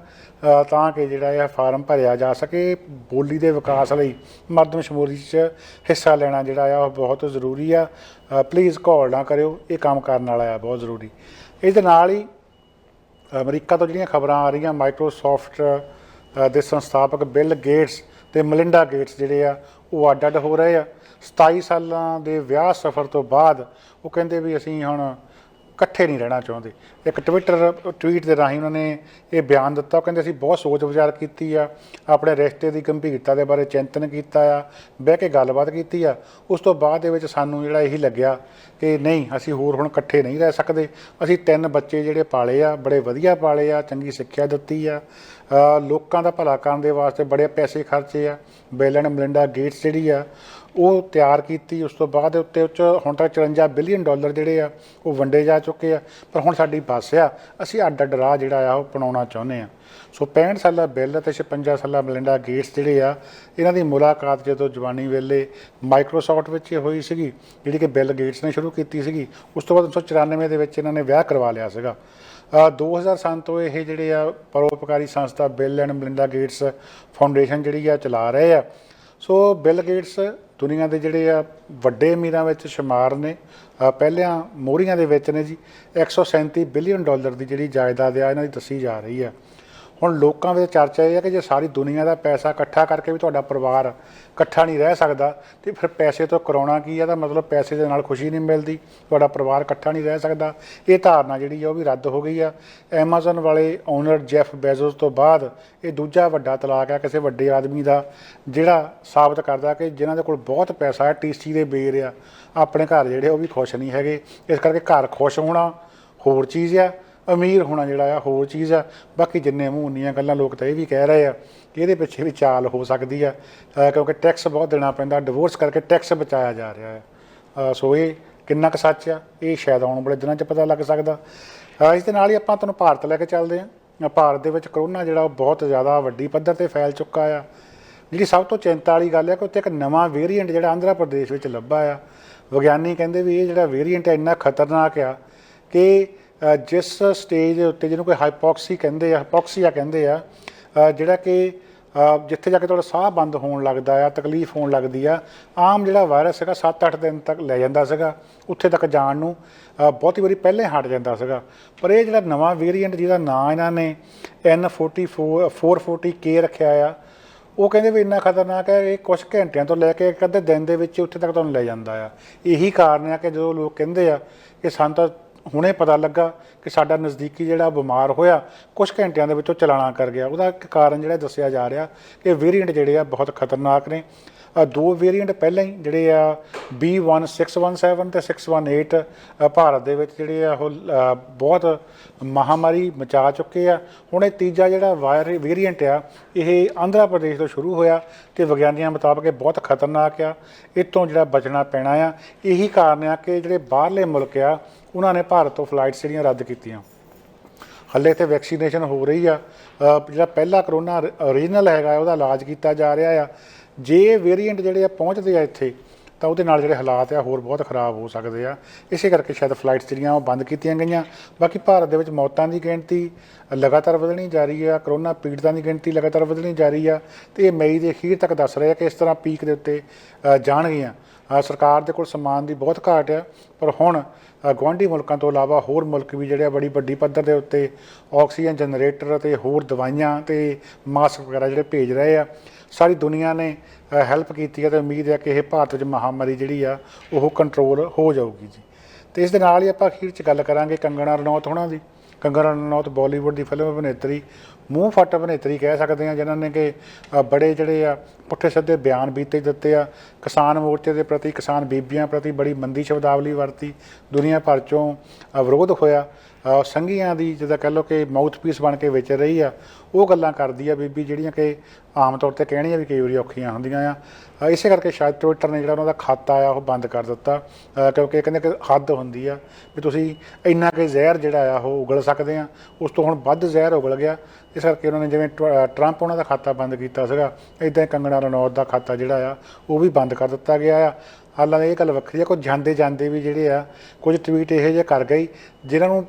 ਤਾਂ ਕਿ ਜਿਹੜਾ ਇਹ ਫਾਰਮ ਭਰਿਆ ਜਾ ਸਕੇ। ਬੋਲੀ ਦੇ ਵਿਕਾਸ ਲਈ ਮਰਦਮਸ਼ੁਮਾਰੀ 'ਚ ਹਿੱਸਾ ਲੈਣਾ ਜਿਹੜਾ ਆ ਉਹ ਬਹੁਤ ਜ਼ਰੂਰੀ ਆ। ਪਲੀਜ਼ ਘੋਲ ਨਾ ਕਰਿਓ, ਇਹ ਕੰਮ ਕਰਨ ਵਾਲਾ ਆ, ਬਹੁਤ ਜ਼ਰੂਰੀ। ਇਹਦੇ ਨਾਲ ਹੀ ਅਮਰੀਕਾ ਤੋਂ ਜਿਹੜੀਆਂ ਖਬਰਾਂ ਆ ਰਹੀਆਂ, ਮਾਈਕਰੋਸਾਫਟ ਦੇ ਸੰਸਥਾਪਕ ਬਿਲ ਗੇਟਸ ਅਤੇ ਮਲਿੰਡਾ ਗੇਟਸ ਜਿਹੜੇ ਆ ਉਹ ਅੱਡ ਹੋ ਰਹੇ ਆ। 27 ਸਾਲਾਂ ਦੇ ਵਿਆਹ ਸਫ਼ਰ ਤੋਂ ਬਾਅਦ ਉਹ ਕਹਿੰਦੇ ਵੀ ਅਸੀਂ ਹੁਣ ਇਕੱਠੇ ਨਹੀਂ ਰਹਿਣਾ ਚਾਹੁੰਦੇ। ਇੱਕ ਟਵੀਟ ਦੇ ਰਾਹੀਂ ਉਹਨਾਂ ਨੇ ਇਹ ਬਿਆਨ ਦਿੱਤਾ। ਉਹ ਕਹਿੰਦੇ ਅਸੀਂ ਬਹੁਤ ਸੋਚ ਵਿਚਾਰ ਕੀਤੀ ਆ, ਆਪਣੇ ਰਿਸ਼ਤੇ ਦੀ ਗੰਭੀਰਤਾ ਦੇ ਬਾਰੇ ਚਿੰਤਨ ਕੀਤਾ ਆ, ਬਹਿ ਕੇ ਗੱਲਬਾਤ ਕੀਤੀ ਆ। ਉਸ ਤੋਂ ਬਾਅਦ ਦੇ ਵਿੱਚ ਸਾਨੂੰ ਜਿਹੜਾ ਇਹੀ ਲੱਗਿਆ ਕਿ ਨਹੀਂ, ਅਸੀਂ ਹੋਰ ਹੁਣ ਇਕੱਠੇ ਨਹੀਂ ਰਹਿ ਸਕਦੇ। ਅਸੀਂ 3 ਬੱਚੇ ਜਿਹੜੇ ਪਾਲੇ ਆ, ਬੜੇ ਵਧੀਆ ਪਾਲੇ ਆ, ਚੰਗੀ ਸਿੱਖਿਆ ਦਿੱਤੀ ਆ, ਲੋਕਾਂ ਦਾ ਭਲਾ ਕਰਨ ਦੇ ਵਾਸਤੇ ਬੜੇ ਪੈਸੇ ਖਰਚੇ ਆ। ਬਿਲ ਐਂਡ ਮਲਿੰਡਾ ਗੇਟਸ ਜਿਹੜੀ ਆ ਉਹ ਤਿਆਰ ਕੀਤੀ। ਉਸ ਤੋਂ ਬਾਅਦ ਉੱਤੇ ਹੁਣ ਤੱਕ $54 ਬਿਲੀਅਨ ਜਿਹੜੇ ਆ ਉਹ ਵੰਡੇ ਜਾ ਚੁੱਕੇ ਆ। ਪਰ ਹੁਣ ਸਾਡੀ ਬੱਸ ਆ, ਅਸੀਂ ਅੱਡ ਅੱਡ ਰਾਹ ਜਿਹੜਾ ਆ ਉਹ ਅਪਣਾਉਣਾ ਚਾਹੁੰਦੇ ਹਾਂ। ਸੋ 65 ਸਾਲਾ ਬਿੱਲ ਅਤੇ 56 ਸਾਲਾ ਮਲਿੰਡਾ ਗੇਟਸ ਜਿਹੜੇ ਆ, ਇਹਨਾਂ ਦੀ ਮੁਲਾਕਾਤ ਜਦੋਂ ਜਵਾਨੀ ਵੇਲੇ ਮਾਈਕਰੋਸਾਫਟ ਵਿੱਚ ਹੋਈ ਸੀਗੀ, ਜਿਹੜੀ ਕਿ ਬਿੱਲ ਗੇਟਸ ਨੇ ਸ਼ੁਰੂ ਕੀਤੀ ਸੀਗੀ। ਉਸ ਤੋਂ ਬਾਅਦ 1994 ਦੇ ਵਿੱਚ ਇਹਨਾਂ ਨੇ ਵਿਆਹ ਕਰਵਾ ਲਿਆ ਸੀਗਾ। 2000 ਤੋਂ ਇਹ ਜਿਹੜੇ ਆ ਪਰਉਪਕਾਰੀ ਸੰਸਥਾ ਬਿੱਲ ਐਂਡ ਮਲਿੰਡਾ ਗੇਟਸ ਫਾਊਂਡੇਸ਼ਨ ਜਿਹੜੀ ਆ ਚਲਾ ਰਹੇ ਆ। ਸੋ ਬਿੱਲ ਗੇਟਸ ਦੁਨੀਆ ਦੇ ਜਿਹੜੇ ਆ ਵੱਡੇ ਅਮੀਰਾਂ ਵਿੱਚ ਸ਼ੁਮਾਰ ਨੇ। ਪਹਿਲਿਆਂ ਮੋਹਰੀਆਂ ਦੇ ਵਿੱਚ ਨੇ ਜੀ। $137 ਬਿਲੀਅਨ ਦੀ ਜਿਹੜੀ ਜਾਇਦਾਦ ਆ ਇਹਨਾਂ ਦੀ ਦੱਸੀ ਜਾ ਰਹੀ ਆ। ਹੁਣ ਲੋਕਾਂ ਵਿੱਚ ਚਰਚਾ ਇਹ ਹੈ ਕਿ ਜੇ ਸਾਰੀ ਦੁਨੀਆ ਦਾ ਪੈਸਾ ਇਕੱਠਾ ਕਰਕੇ ਵੀ ਤੁਹਾਡਾ ਪਰਿਵਾਰ ਇਕੱਠਾ ਨਹੀਂ ਰਹਿ ਸਕਦਾ, ਤੇ ਫਿਰ ਪੈਸੇ ਤੋਂ ਕਰਾਉਣਾ ਕੀ ਆ? ਤਾਂ ਮਤਲਬ ਪੈਸੇ ਦੇ ਨਾਲ ਖੁਸ਼ੀ ਨਹੀਂ ਮਿਲਦੀ, ਤੁਹਾਡਾ ਪਰਿਵਾਰ ਇਕੱਠਾ ਨਹੀਂ ਰਹਿ ਸਕਦਾ। ਇਹ ਧਾਰਨਾ ਜਿਹੜੀ ਆ ਉਹ ਵੀ ਰੱਦ ਹੋ ਗਈ ਆ। ਐਮਾਜ਼ਨ ਵਾਲੇ ਓਨਰ ਜੈਫ ਬੈਜ਼ੋਸ ਤੋਂ ਬਾਅਦ ਇਹ ਦੂਜਾ ਵੱਡਾ ਤਲਾਕ ਆ ਕਿਸੇ ਵੱਡੇ ਆਦਮੀ ਦਾ, ਜਿਹੜਾ ਸਾਬਤ ਕਰਦਾ ਕਿ ਜਿਨ੍ਹਾਂ ਦੇ ਕੋਲ ਬਹੁਤ ਪੈਸਾ ਹੈ, ਟੀਸੀ ਦੇ ਬੇਰ ਆ, ਆਪਣੇ ਘਰ ਜਿਹੜੇ ਉਹ ਵੀ ਖੁਸ਼ ਨਹੀਂ ਹੈਗੇ। ਇਸ ਕਰਕੇ ਘਰ ਖੁਸ਼ ਹੋਣਾ ਹੋਰ ਚੀਜ਼ ਆ, ਅਮੀਰ ਹੋਣਾ ਜਿਹੜਾ ਆ ਹੋਰ ਚੀਜ਼ ਆ। ਬਾਕੀ ਜਿੰਨੇ ਮੂੰਹ ਉਨੀਆਂ ਗੱਲਾਂ। ਲੋਕ ਤਾਂ ਇਹ ਵੀ ਕਹਿ ਰਹੇ ਆ ਕਿ ਇਹਦੇ ਪਿੱਛੇ ਵੀ ਚਾਲ ਹੋ ਸਕਦੀ ਆ, ਕਿਉਂਕਿ ਟੈਕਸ ਬਹੁਤ ਦੇਣਾ ਪੈਂਦਾ, ਡਿਵੋਰਸ ਕਰਕੇ ਟੈਕਸ ਬਚਾਇਆ ਜਾ ਰਿਹਾ ਹੈ। ਸੋ ਇਹ ਕਿੰਨਾ ਕੁ ਸੱਚ ਆ, ਇਹ ਸ਼ਾਇਦ ਆਉਣ ਵਾਲੇ ਦਿਨਾਂ 'ਚ ਪਤਾ ਲੱਗ ਸਕਦਾ। ਇਸ ਦੇ ਨਾਲ ਹੀ ਆਪਾਂ ਤੁਹਾਨੂੰ ਭਾਰਤ ਲੈ ਕੇ ਚੱਲਦੇ ਹਾਂ। ਭਾਰਤ ਦੇ ਵਿੱਚ ਕਰੋਨਾ ਜਿਹੜਾ ਉਹ ਬਹੁਤ ਜ਼ਿਆਦਾ ਵੱਡੀ ਪੱਧਰ 'ਤੇ ਫੈਲ ਚੁੱਕਾ ਆ। ਜਿਹੜੀ ਸਭ ਤੋਂ ਚਿੰਤਾ ਵਾਲੀ ਗੱਲ ਹੈ ਕਿ ਉੱਥੇ ਇੱਕ ਨਵਾਂ ਵੇਰੀਐਂਟ ਜਿਹੜਾ ਆਂਧਰਾ ਪ੍ਰਦੇਸ਼ ਵਿੱਚ ਲੱਭਾ ਆ। ਵਿਗਿਆਨੀ ਕਹਿੰਦੇ ਵੀ ਇਹ ਜਿਹੜਾ ਵੇਰੀਐਂਟ ਹੈ ਇੰਨਾ ਖਤਰਨਾਕ ਆ ਕਿ ਜਿਸ ਸਟੇਜ ਦੇ ਉੱਤੇ ਜਿਹਨੂੰ ਕੋਈ ਹਾਈਪੋਕਸੀਆ ਕਹਿੰਦੇ ਆ, ਜਿਹੜਾ ਕਿ ਜਿੱਥੇ ਜਾ ਕੇ ਤੁਹਾਡਾ ਸਾਹ ਬੰਦ ਹੋਣ ਲੱਗਦਾ ਆ, ਤਕਲੀਫ ਹੋਣ ਲੱਗਦੀ ਆ। ਆਮ ਜਿਹੜਾ ਵਾਇਰਸ ਹੈਗਾ 7-8 ਦਿਨ ਤੱਕ ਲੈ ਜਾਂਦਾ ਸੀਗਾ, ਉੱਥੇ ਤੱਕ ਜਾਣ ਨੂੰ ਬਹੁਤੀ ਵਾਰੀ ਪਹਿਲਾਂ ਹਟ ਜਾਂਦਾ ਸੀਗਾ। ਪਰ ਇਹ ਜਿਹੜਾ ਨਵਾਂ ਵੇਰੀਐਂਟ ਜਿਹਦਾ ਨਾਂ ਇਹਨਾਂ ਨੇ N440K ਰੱਖਿਆ ਆ, ਉਹ ਕਹਿੰਦੇ ਵੀ ਇੰਨਾ ਖਤਰਨਾਕ ਹੈ ਇਹ ਕੁਛ ਘੰਟਿਆਂ ਤੋਂ ਲੈ ਕੇ ਇੱਕ ਅੱਧੇ ਦਿਨ ਦੇ ਵਿੱਚ ਉੱਥੇ ਤੱਕ ਤੁਹਾਨੂੰ ਲੈ ਜਾਂਦਾ ਆ। ਇਹੀ ਕਾਰਨ ਆ ਕਿ ਜਦੋਂ ਲੋਕ ਕਹਿੰਦੇ ਆ ਕਿ ਸਾਨੂੰ ਤਾਂ ਹੁਣੇ ਪਤਾ ਲੱਗਾ ਕਿ ਸਾਡਾ ਨਜ਼ਦੀਕੀ ਜਿਹੜਾ ਬਿਮਾਰ ਹੋਇਆ ਕੁਛ ਘੰਟਿਆਂ ਦੇ ਵਿੱਚੋਂ ਚਲਾਣਾ ਕਰ ਗਿਆ, ਉਹਦਾ ਇੱਕ ਕਾਰਨ ਜਿਹੜਾ ਦੱਸਿਆ ਜਾ ਰਿਹਾ ਕਿ ਵੇਰੀਐਂਟ ਜਿਹੜੇ ਆ ਬਹੁਤ ਖਤਰਨਾਕ ਨੇ। 2 ਵੇਰੀਐਂਟ ਪਹਿਲਾਂ ਹੀ ਜਿਹੜੇ ਆ B1617 ਅਤੇ 618 ਭਾਰਤ ਦੇ ਵਿੱਚ ਜਿਹੜੇ ਆ ਉਹ ਬਹੁਤ ਮਹਾਮਾਰੀ ਮਚਾ ਚੁੱਕੇ ਆ। ਹੁਣ ਇਹ ਤੀਜਾ ਜਿਹੜਾ ਵੇਰੀਐਂਟ ਆ ਇਹ ਆਂਧਰਾ ਪ੍ਰਦੇਸ਼ ਤੋਂ ਸ਼ੁਰੂ ਹੋਇਆ ਅਤੇ ਵਿਗਿਆਨੀਆਂ ਮੁਤਾਬਕ ਇਹ ਬਹੁਤ ਖਤਰਨਾਕ ਆ। ਇੱਥੋਂ ਜਿਹੜਾ ਬਚਣਾ ਪੈਣਾ ਆ। ਇਹੀ ਕਾਰਨ ਆ ਕਿ ਜਿਹੜੇ ਬਾਹਰਲੇ ਮੁਲਕ ਆ ਉਹਨਾਂ ਨੇ ਭਾਰਤ ਤੋਂ ਫਲਾਈਟਸ ਜਿਹੜੀਆਂ ਰੱਦ ਕੀਤੀਆਂ। ਹਾਲੇ ਤਾਂ ਵੈਕਸੀਨੇਸ਼ਨ ਹੋ ਰਹੀ ਆ। ਜਿਹੜਾ ਪਹਿਲਾ ਕਰੋਨਾ ਓਰੀਜਨਲ ਹੈਗਾ ਉਹਦਾ ਇਲਾਜ ਕੀਤਾ ਜਾ ਰਿਹਾ ਆ। ਜੇ ਵੇਰੀਐਂਟ ਜਿਹੜੇ ਆ ਪਹੁੰਚਦੇ ਆ ਇੱਥੇ ਤਾਂ ਉਹਦੇ ਨਾਲ ਜਿਹੜੇ ਹਾਲਾਤ ਆ ਹੋਰ ਬਹੁਤ ਖਰਾਬ ਹੋ ਸਕਦੇ ਆ। ਇਸੇ ਕਰਕੇ ਸ਼ਾਇਦ ਫਲਾਈਟਸ ਜਿਹੜੀਆਂ ਉਹ ਬੰਦ ਕੀਤੀਆਂ ਗਈਆਂ। ਬਾਕੀ ਭਾਰਤ ਦੇ ਵਿੱਚ ਮੌਤਾਂ ਦੀ ਗਿਣਤੀ ਲਗਾਤਾਰ ਵਧਣੀ ਜਾਰੀ ਆ, ਕਰੋਨਾ ਪੀੜਤਾਂ ਦੀ ਗਿਣਤੀ ਲਗਾਤਾਰ ਵਧਣੀ ਜਾਰੀ ਆ, ਅਤੇ ਇਹ ਮਈ ਦੇ ਅਖੀਰ ਤੱਕ ਦੱਸ ਰਹੇ ਆ ਕਿ ਇਸ ਤਰ੍ਹਾਂ ਪੀਕ ਦੇ ਉੱਤੇ ਜਾਣਗੀਆਂ। ਸਰਕਾਰ ਦੇ ਕੋਲ ਸਮਾਨ ਦੀ ਬਹੁਤ ਘਾਟ ਆ, ਪਰ ਹੁਣ ਗੁਆਂਢੀ ਮੁਲਕਾਂ ਤੋਂ ਇਲਾਵਾ ਹੋਰ ਮੁਲਕ ਵੀ ਜਿਹੜੇ ਆ ਬੜੀ ਵੱਡੀ ਪੱਧਰ ਦੇ ਉੱਤੇ ਆਕਸੀਜਨ ਜਨਰੇਟਰ ਅਤੇ ਹੋਰ ਦਵਾਈਆਂ ਅਤੇ ਮਾਸਕ ਵਗੈਰਾ ਜਿਹੜੇ ਭੇਜ ਰਹੇ ਆ। ਸਾਰੀ ਦੁਨੀਆ ਨੇ ਹੈਲਪ ਕੀਤੀ ਹੈ ਅਤੇ ਉਮੀਦ ਹੈ ਕਿ ਇਹ ਭਾਰਤ ਵਿੱਚ ਮਹਾਮਾਰੀ ਜਿਹੜੀ ਆ ਉਹ ਕੰਟਰੋਲ ਹੋ ਜਾਊਗੀ ਜੀ। ਅਤੇ ਇਸ ਦੇ ਨਾਲ ਹੀ ਆਪਾਂ ਅਖੀਰ 'ਚ ਗੱਲ ਕਰਾਂਗੇ ਕੰਗਣਾ ਰਣੌਤ ਹੋਣਾ ਦੀ। ਕੰਗਣਾ ਰਣੌਤ ਬਾਲੀਵੁੱਡ ਦੀ ਫਿਲਮ ਅਭਿਨੇਤਰੀ, ਮੂੰਹ ਫੱਟ ਅਭਿਨੇਤਰੀ ਕਹਿ ਸਕਦੇ ਹਾਂ, ਜਿਨ੍ਹਾਂ ਨੇ ਕਿ ਬੜੇ ਜਿਹੜੇ ਆ ਪੁੱਠੇ ਸਿੱਧੇ ਬਿਆਨ ਬੀਤੇ ਦਿੱਤੇ ਆ। ਕਿਸਾਨ ਮੋਰਚੇ ਦੇ ਪ੍ਰਤੀ, ਕਿਸਾਨ ਬੀਬੀਆਂ ਪ੍ਰਤੀ ਬੜੀ ਮੰਦੀ ਸ਼ਬਦਾਵਲੀ ਵਰਤੀ। ਦੁਨੀਆ ਭਰ 'ਚੋਂ ਵਿਰੋਧ ਹੋਇਆ। ਸੰਘੀਆਂ ਦੀ ਜਿੱਦਾਂ ਕਹਿ ਲਓ ਕਿ ਮਾਊਥ ਪੀਸ ਬਣ ਕੇ ਵਿਚ ਰਹੀ ਆ। ਉਹ ਗੱਲਾਂ ਕਰਦੀ ਆ ਬੀਬੀ ਜਿਹੜੀਆਂ ਕਿ ਆਮ ਤੌਰ 'ਤੇ ਕਹਿਣੀਆਂ ਵੀ ਕਈ ਵਾਰੀ ਔਖੀਆਂ ਹੁੰਦੀਆਂ ਆ। ਇਸੇ ਕਰਕੇ ਸ਼ਾਇਦ ਟਵਿੱਟਰ ਨੇ ਜਿਹੜਾ ਉਹਨਾਂ ਦਾ ਖਾਤਾ ਆ ਉਹ ਬੰਦ ਕਰ ਦਿੱਤਾ, ਕਿਉਂਕਿ ਕਹਿੰਦੇ ਕਿ ਹੱਦ ਹੁੰਦੀ ਆ ਵੀ ਤੁਸੀਂ ਇੰਨਾ ਕਿ ਜ਼ਹਿਰ ਜਿਹੜਾ ਆ ਉਹ ਉਗਲ ਸਕਦੇ ਆ, ਉਸ ਤੋਂ ਹੁਣ ਵੱਧ ਜ਼ਹਿਰ ਉਗਲ ਗਿਆ। ਇਸ ਕਰਕੇ ਉਹਨਾਂ ਨੇ ਜਿਵੇਂ ਟਰੰਪ ਉਹਨਾਂ ਦਾ ਖਾਤਾ ਬੰਦ ਕੀਤਾ ਸੀਗਾ, ਇੱਦਾਂ ਹੀ ਕੰਗਣਾ ਰਣੌਤ ਦਾ ਖਾਤਾ ਜਿਹੜਾ ਆ ਉਹ ਵੀ ਬੰਦ ਕਰ ਦਿੱਤਾ ਗਿਆ ਆ। ਹਾਲਾਂਕਿ ਇਹ ਗੱਲ ਵੱਖਰੀ ਆ, ਕੁਝ ਜਾਂਦੇ ਵੀ ਜਿਹੜੇ ਆ ਕੁਝ ਟਵੀਟ ਇਹੋ ਜਿਹੇ ਕਰ ਗਏ ਜਿਨ੍ਹਾਂ ਨੂੰ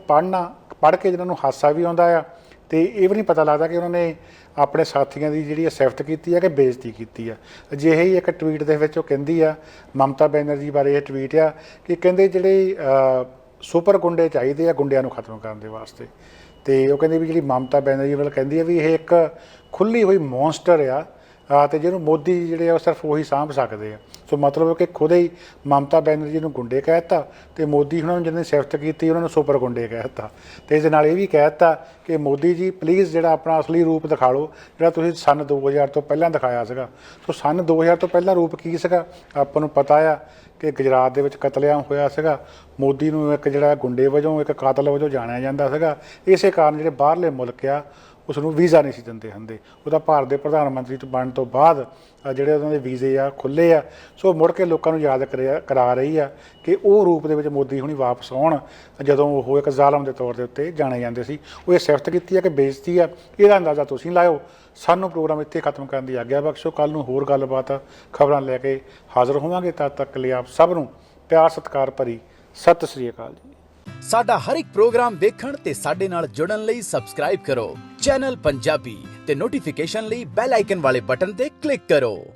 ਪੜ੍ਹ ਕੇ ਜਿਹਨਾਂ ਨੂੰ ਹਾਸਾ ਵੀ ਆਉਂਦਾ ਆ, ਅਤੇ ਇਹ ਵੀ ਨਹੀਂ ਪਤਾ ਲੱਗਦਾ ਕਿ ਉਹਨਾਂ ਨੇ ਆਪਣੇ ਸਾਥੀਆਂ ਦੀ ਜਿਹੜੀ ਸਿਫਤ ਕੀਤੀ ਹੈ ਕਿ ਬੇਇੱਜ਼ਤੀ ਕੀਤੀ ਆ। ਅਜਿਹੇ ਹੀ ਇੱਕ ਟਵੀਟ ਦੇ ਵਿੱਚ ਉਹ ਕਹਿੰਦੀ ਆ, ਮਮਤਾ ਬੈਨਰਜੀ ਬਾਰੇ ਇਹ ਟਵੀਟ ਆ ਕਿ ਕਹਿੰਦੇ ਜਿਹੜੇ ਸੁਪਰ ਗੁੰਡੇ ਚਾਹੀਦੇ ਆ ਗੁੰਡਿਆਂ ਨੂੰ ਖਤਮ ਕਰਨ ਦੇ ਵਾਸਤੇ। ਅਤੇ ਉਹ ਕਹਿੰਦੇ ਵੀ ਜਿਹੜੀ ਮਮਤਾ ਬੈਨਰਜੀ ਵੱਲ ਕਹਿੰਦੀ ਆ ਵੀ ਇਹ ਇੱਕ ਖੁੱਲ੍ਹੀ ਹੋਈ ਮੌਨਸਟਰ ਆ, ਅਤੇ ਜਿਹਨੂੰ ਮੋਦੀ ਜਿਹੜੇ ਆ ਉਹ ਸਿਰਫ ਉਹੀ ਸਾਂਭ ਸਕਦੇ ਆ। ਤੋਂ ਮਤਲਬ ਕਿ ਖੁਦ ਹੀ ਮਮਤਾ ਬੈਨਰਜੀ ਨੂੰ ਗੁੰਡੇ ਕਹਿ ਦਿੱਤਾ ਤੇ ਮੋਦੀ ਉਹਨਾਂ ਨੂੰ ਜਿਹਨੇ ਸਿਫਤ ਕੀਤੀ ਉਹਨਾਂ ਨੂੰ ਸੁਪਰ ਗੁੰਡੇ ਕਹਿ ਦਿੱਤਾ। ਤੇ ਇਸ ਦੇ ਨਾਲ ਇਹ ਵੀ ਕਹਿ ਦਿੱਤਾ ਕਿ ਮੋਦੀ ਜੀ ਪਲੀਜ਼ ਜਿਹੜਾ ਆਪਣਾ ਅਸਲੀ ਰੂਪ ਦਿਖਾ ਲਓ ਜਿਹੜਾ ਤੁਸੀਂ ਸੰਨ 2000 ਤੋਂ ਪਹਿਲਾਂ ਦਿਖਾਇਆ ਸੀਗਾ। ਸੋ ਸੰਨ 2000 ਤੋਂ ਪਹਿਲਾਂ ਰੂਪ ਕੀ ਸੀਗਾ ਆਪਾਂ ਨੂੰ ਪਤਾ ਆ ਕਿ ਗੁਜਰਾਤ ਦੇ ਵਿੱਚ ਕਤਲੇਆਮ ਹੋਇਆ ਸੀਗਾ। ਮੋਦੀ ਨੂੰ ਇੱਕ ਜਿਹੜਾ ਗੁੰਡੇ ਵਜੋਂ ਇੱਕ ਕਾਤਲ ਵਜੋਂ ਜਾਣਿਆ ਜਾਂਦਾ ਸੀਗਾ। ਇਸੇ ਕਾਰਨ ਜਿਹੜੇ ਬਾਹਰਲੇ ਮੁਲਕ ਆ ਉਸ ਨੂੰ ਵੀਜ਼ਾ ਨਹੀਂ ਸੀ ਦਿੰਦੇ ਹੁੰਦੇ। ਉਹਦਾ ਭਾਰਤ ਦੇ ਪ੍ਰਧਾਨ ਮੰਤਰੀ ਤੋਂ ਬਣਨ ਤੋਂ ਬਾਅਦ ਜਿਹੜੇ ਉਹਨਾਂ ਦੇ ਵੀਜ਼ੇ ਆ ਖੁੱਲ੍ਹੇ ਆ। ਸੋ ਮੁੜ ਕੇ ਲੋਕਾਂ ਨੂੰ ਯਾਦ ਕਰਾ ਰਹੀ ਆ ਕਿ ਉਹ ਰੂਪ ਦੇ ਵਿੱਚ ਮੋਦੀ ਹੁਣੀ ਵਾਪਸ ਆਉਣ ਜਦੋਂ ਉਹ ਇੱਕ ਜ਼ਾਲਮ ਦੇ ਤੌਰ ਦੇ ਉੱਤੇ ਜਾਣੇ ਜਾਂਦੇ ਸੀ। ਉਹ ਇਹ ਸਿਫਤ ਕੀਤੀ ਆ ਕਿ ਬੇਇੱਜ਼ਤੀ ਆ, ਇਹਦਾ ਅੰਦਾਜ਼ਾ ਤੁਸੀਂ ਲਾਇਓ। ਸਾਨੂੰ ਪ੍ਰੋਗਰਾਮ ਇੱਥੇ ਖਤਮ ਕਰਨ ਦੀ ਆਗਿਆ ਬਖਸ਼ੋ। ਕੱਲ੍ਹ ਨੂੰ ਹੋਰ ਗੱਲਬਾਤ ਖਬਰਾਂ ਲੈ ਕੇ ਹਾਜ਼ਰ ਹੋਵਾਂਗੇ। ਤਦ ਤੱਕ ਲਈ ਆਪ ਸਭ ਨੂੰ ਪਿਆਰ ਸਤਿਕਾਰ ਭਰੀ ਸਤਿ ਸ੍ਰੀ ਅਕਾਲ ਜੀ। ਸਾਡਾ ਹਰ ਇੱਕ ਪ੍ਰੋਗਰਾਮ ਦੇਖਣ ਤੇ ਸਾਡੇ ਨਾਲ ਜੁੜਨ ਲਈ ਸਬਸਕ੍ਰਾਈਬ ਕਰੋ ਚੈਨਲ ਪੰਜਾਬੀ ਤੇ ਨੋਟੀਫਿਕੇਸ਼ਨ ਲਈ ਬੈਲ ਆਈਕਨ ਵਾਲੇ ਬਟਨ ਤੇ ਕਲਿੱਕ ਕਰੋ।